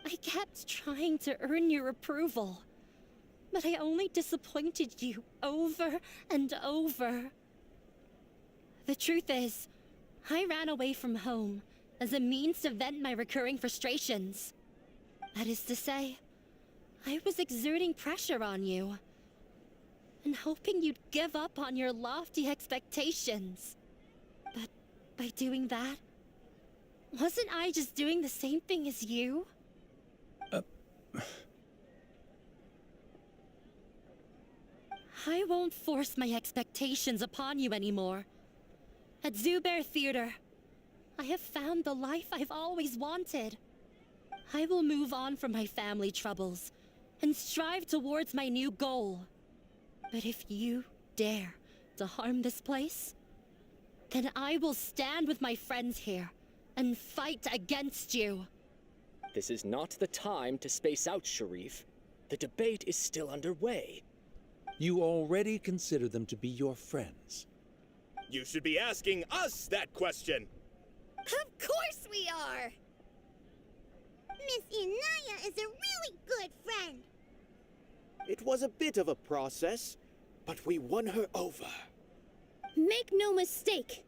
I kept trying to earn your approval, but I only disappointed you over and over. The truth is, I ran away from home as a means to vent my recurring frustrations. That is to say, I was exerting pressure on you, and hoping you'd give up on your lofty expectations. But by doing that, wasn't I just doing the same thing as you? I won't force my expectations upon you anymore. At Zubair Theater, I have found the life I've always wanted. I will move on from my family troubles and strive towards my new goal. But if you dare to harm this place, then I will stand with my friends here and fight against you. This is not the time to space out, Sharif. The debate is still underway. You already consider them to be your friends. You should be asking us that question. Of course we are! Miss Inaya is a really good friend. It was a bit of a process, but we won her over. Make no mistake.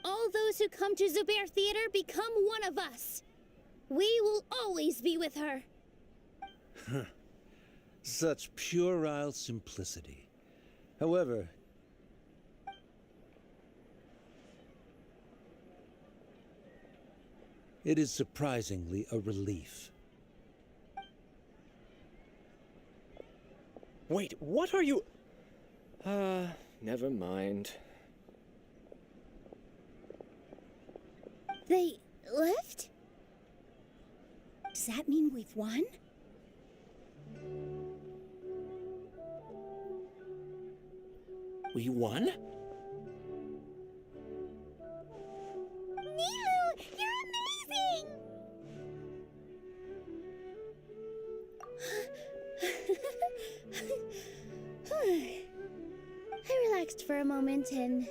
All those who come to Zubair Theater become one of us. We will always be with her. Such puerile simplicity. However, it is surprisingly a relief. Wait, what are you... never mind. They left? Does that mean we've won? We won? Nilu, you're amazing! I relaxed for a moment and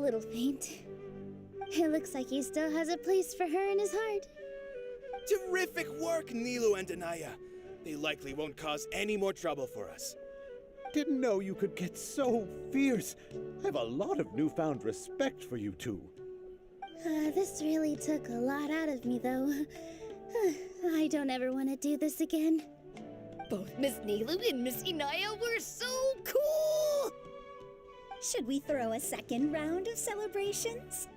little faint. It looks like he still has a place for her in his heart. Terrific work, Nilu and Anaya. They likely won't cause any more trouble for us. Didn't know you could get so fierce. I have a lot of newfound respect for you two. This really took a lot out of me, though. I don't ever want to do this again. Both Miss Nilu and Miss Inaya were so cool! Should we throw a second round of celebrations?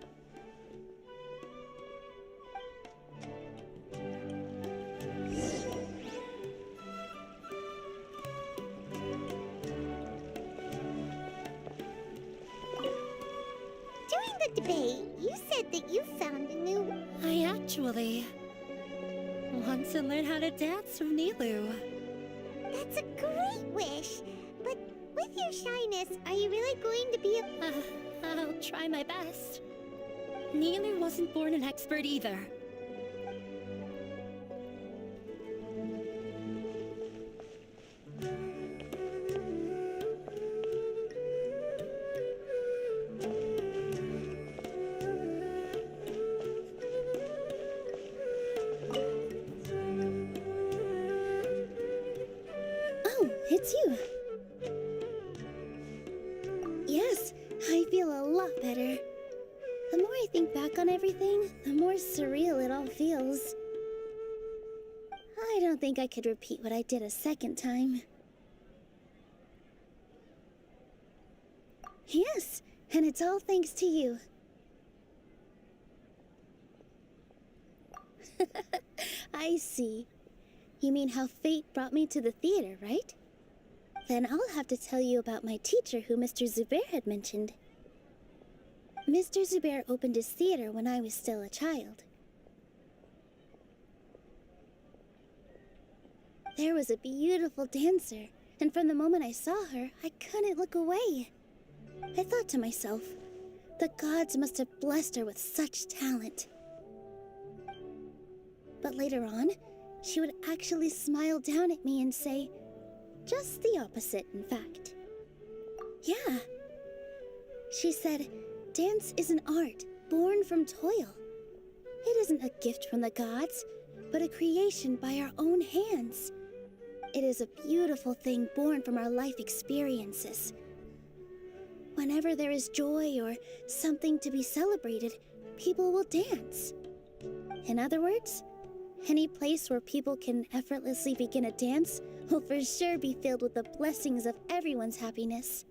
During the debate, you said that you found a new... I actually want to learn how to dance from Nilu. That's a great wish. But with your shyness, are you really going to be a... I'll try my best. Nilu wasn't born an expert either. It's you. Yes, I feel a lot better. The more I think back on everything, the more surreal it all feels. I don't think I could repeat what I did a second time. Yes, and it's all thanks to you. I see. You mean how fate brought me to the theater, right? Then I'll have to tell you about my teacher who Mr. Zubair had mentioned. Mr. Zubair opened his theater when I was still a child. There was a beautiful dancer, and from the moment I saw her, I couldn't look away. I thought to myself, the gods must have blessed her with such talent. But later on, she would actually smile down at me and say, just the opposite, in fact. Yeah. She said, dance is an art born from toil. It isn't a gift from the gods, but a creation by our own hands. It is a beautiful thing born from our life experiences. Whenever there is joy or something to be celebrated, people will dance. In other words, any place where people can effortlessly begin a dance will for sure be filled with the blessings of everyone's happiness.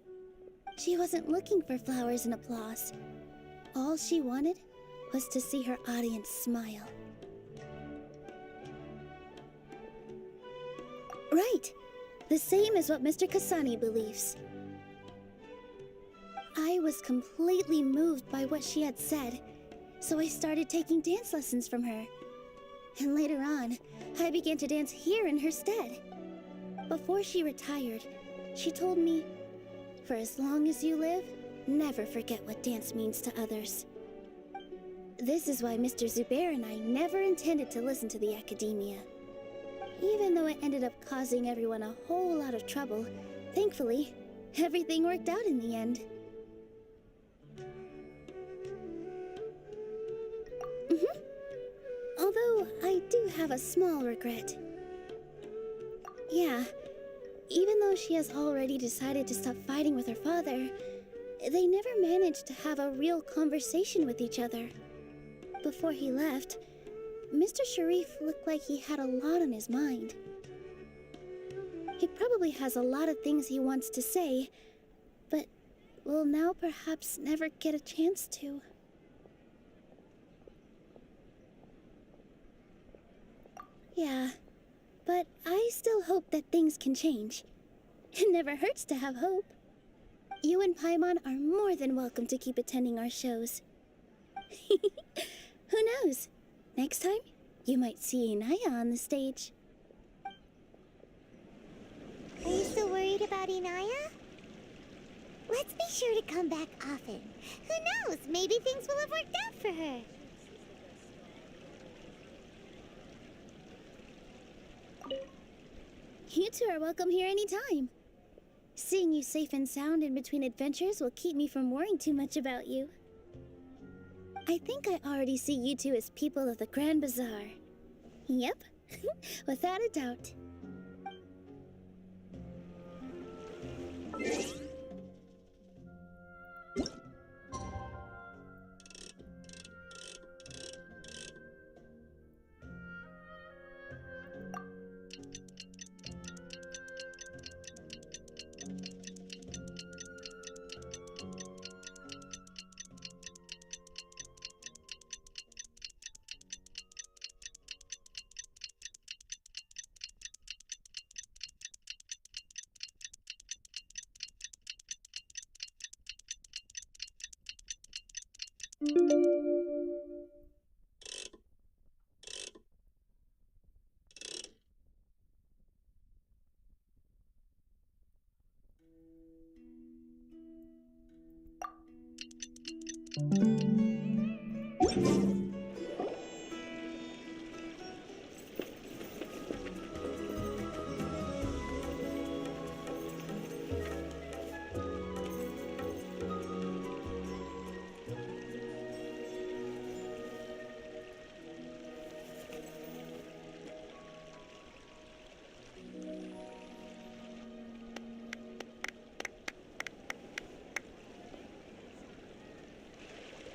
She wasn't looking for flowers and applause. All she wanted was to see her audience smile. Right! The same as what Mr. Kasani believes. I was completely moved by what she had said, so I started taking dance lessons from her. And later on, I began to dance here in her stead. Before she retired, she told me, for as long as you live, never forget what dance means to others. This is why Mr. Zubair and I never intended to listen to the academia. Even though it ended up causing everyone a whole lot of trouble, thankfully, everything worked out in the end. Although, I do have a small regret. Yeah, even though she has already decided to stop fighting with her father, they never managed to have a real conversation with each other. Before he left, Mr. Sharif looked like he had a lot on his mind. He probably has a lot of things he wants to say, but will now perhaps never get a chance to. Yeah, but I still hope that things can change. It never hurts to have hope. You and Paimon are more than welcome to keep attending our shows. Who knows? Next time, you might see Inaya on the stage. Are you still worried about Inaya? Let's be sure to come back often. Who knows? Maybe things will have worked out for her. You two are welcome here anytime. Seeing you safe and sound in between adventures will keep me from worrying too much about you. I think I already see you two as people of the Grand Bazaar. Yep, without a doubt.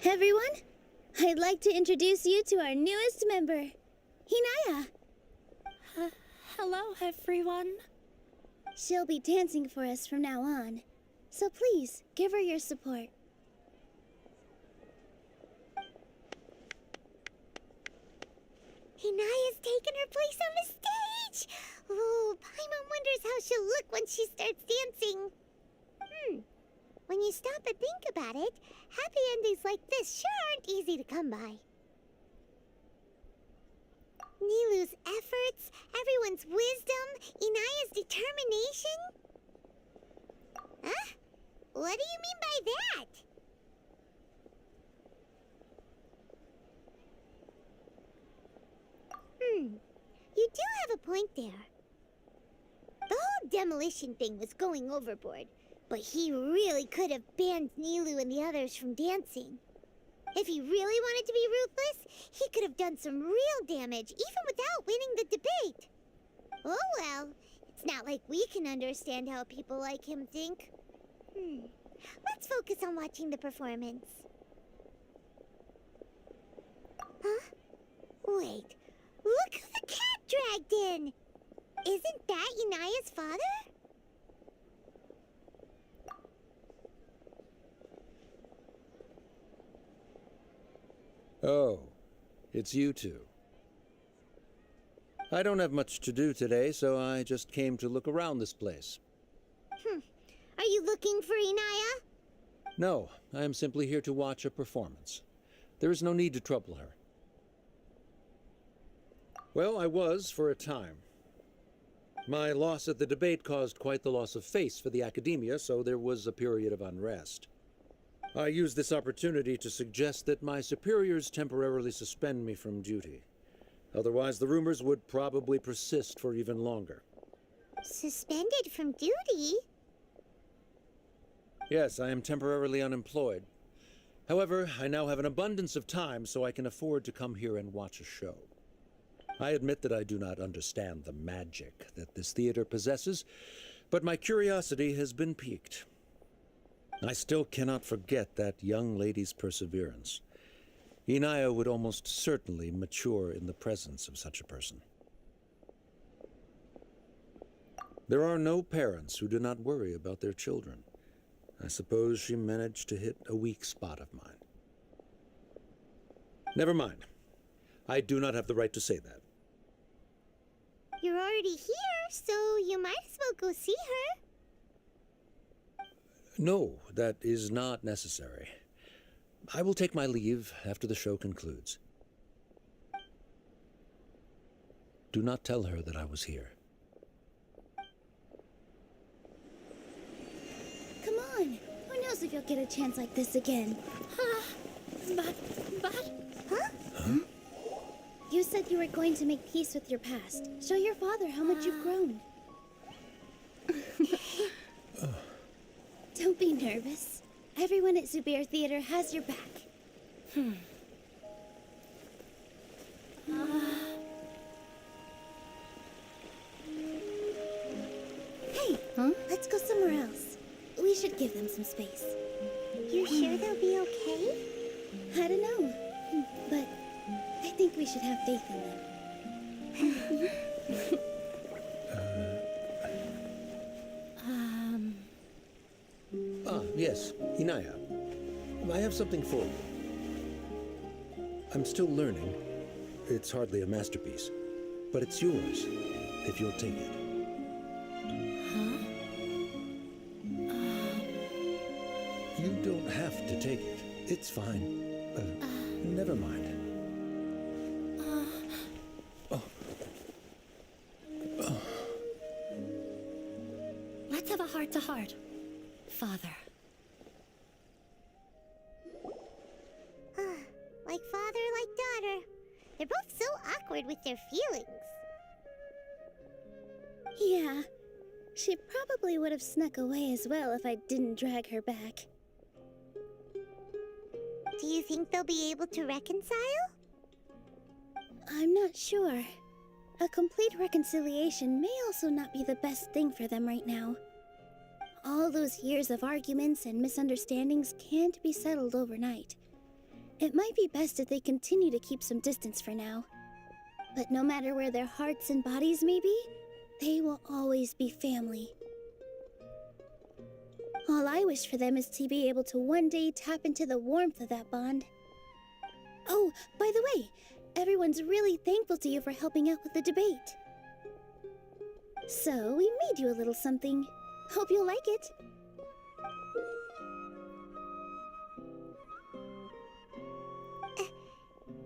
Everyone, I'd like to introduce you to our newest member, Hinaya. Hello, everyone. She'll be dancing for us from now on, so please give her your support. Hinaya's taken her place on the stage! Oh, Paimon wonders how she'll look when she starts dancing. When you stop and think about it, happy endings like this sure aren't easy to come by. Nilou's efforts, everyone's wisdom, Inaya's determination? Huh? What do you mean by that? You do have a point there. The whole demolition thing was going overboard, but he really could have banned Nilou and the others from dancing. If he really wanted to be ruthless, he could have done some real damage, even without winning the debate. Oh well, it's not like we can understand how people like him think. Let's focus on watching the performance. Huh? Wait, look who the cat dragged in! Isn't that Inaya's father? Oh, it's you two. I don't have much to do today, so I just came to look around this place. Are you looking for Inaya? No, I am simply here to watch a performance. There is no need to trouble her. Well, I was for a time. My loss at the debate caused quite the loss of face for the academia, so there was a period of unrest. I used this opportunity to suggest that my superiors temporarily suspend me from duty. Otherwise, the rumors would probably persist for even longer. Suspended from duty? Yes, I am temporarily unemployed. However, I now have an abundance of time, so I can afford to come here and watch a show. I admit that I do not understand the magic that this theater possesses, but my curiosity has been piqued. I still cannot forget that young lady's perseverance. Inaya would almost certainly mature in the presence of such a person. There are no parents who do not worry about their children. I suppose she managed to hit a weak spot of mine. Never mind. I do not have the right to say that. You're already here, so you might as well go see her. No, that is not necessary. I will take my leave after the show concludes. Do not tell her that I was here. Come on. Who knows if you'll get a chance like this again? But... Huh? You said you were going to make peace with your past. Show your father how much you've grown. Don't be nervous. Everyone at Zubair Theater has your back. Huh? Let's go somewhere else. We should give them some space. You sure they'll be okay? I don't know, but I think we should have faith in them. Yes, Inaya. I have something for you. I'm still learning. It's hardly a masterpiece, but it's yours, if you'll take it. You don't have to take it. It's fine. Never mind. Let's have a heart-to-heart. Father. Like father, like daughter. They're both so awkward with their feelings. Yeah, she probably would have snuck away as well if I didn't drag her back. Do you think they'll be able to reconcile? I'm not sure. A complete reconciliation may also not be the best thing for them right now. All those years of arguments and misunderstandings can't be settled overnight. It might be best if they continue to keep some distance for now. But no matter where their hearts and bodies may be, they will always be family. All I wish for them is to be able to one day tap into the warmth of that bond. Oh, by the way, everyone's really thankful to you for helping out with the debate. So, we made you a little something. Hope you'll like it.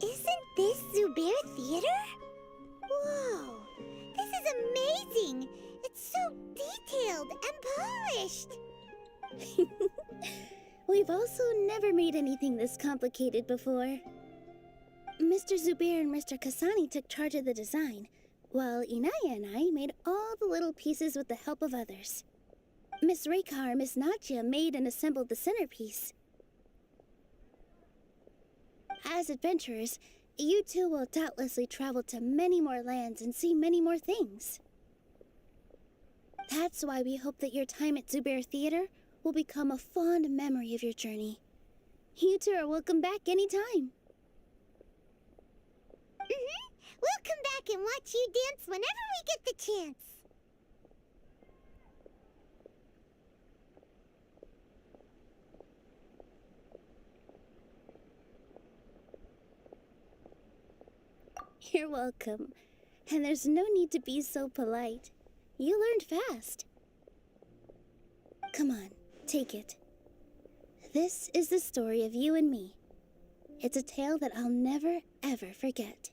Isn't this Zubair Theater? Whoa! This is amazing! It's so detailed and polished! We've also never made anything this complicated before. Mr. Zubair and Mr. Kasani took charge of the design, while Inaya and I made all the little pieces with the help of others. Miss Rekar and Miss Nadia made and assembled the centerpiece. As adventurers, you two will doubtlessly travel to many more lands and see many more things. That's why we hope that your time at Zubair Theater will become a fond memory of your journey. You two are welcome back anytime. We'll come back and watch you dance whenever we get the chance. You're welcome. And there's no need to be so polite. You learned fast. Come on, take it. This is the story of you and me. It's a tale that I'll never, ever forget.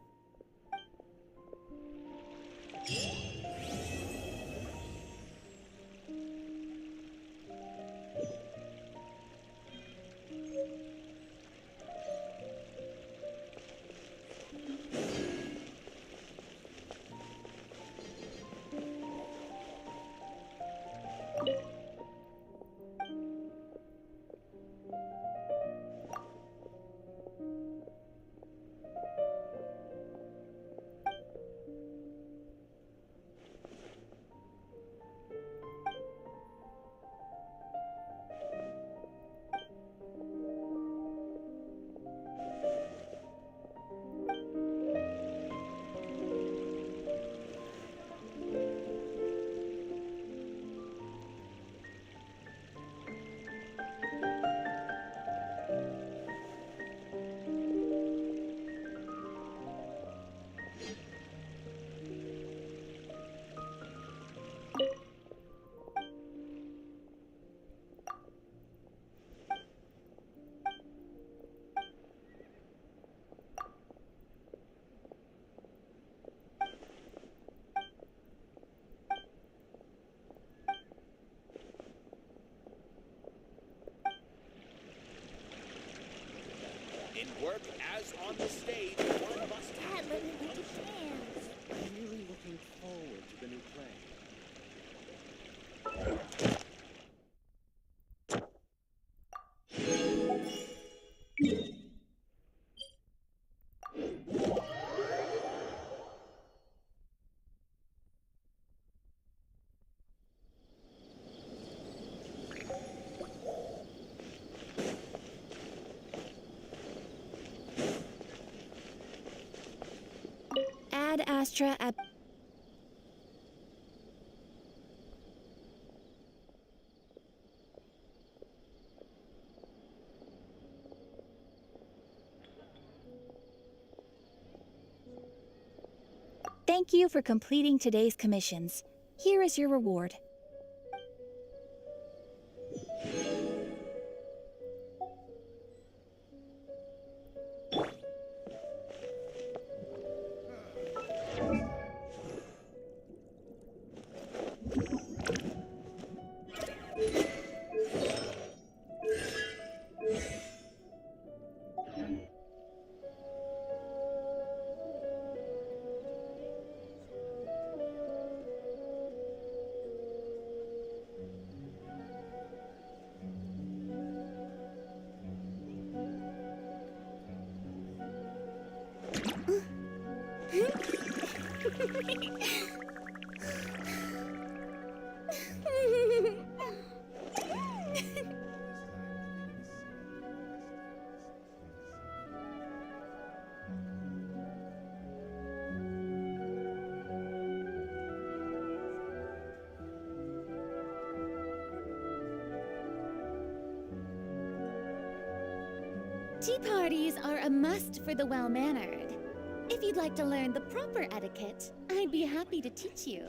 In work as on the stage, one must have Let me get a chance. I'm really looking forward to the new play. Ad Astra ab... Thank you for completing today's commissions. Here is your reward. Tea parties are a must for the well-mannered. If you'd like to learn the proper etiquette, I'd be happy to teach you.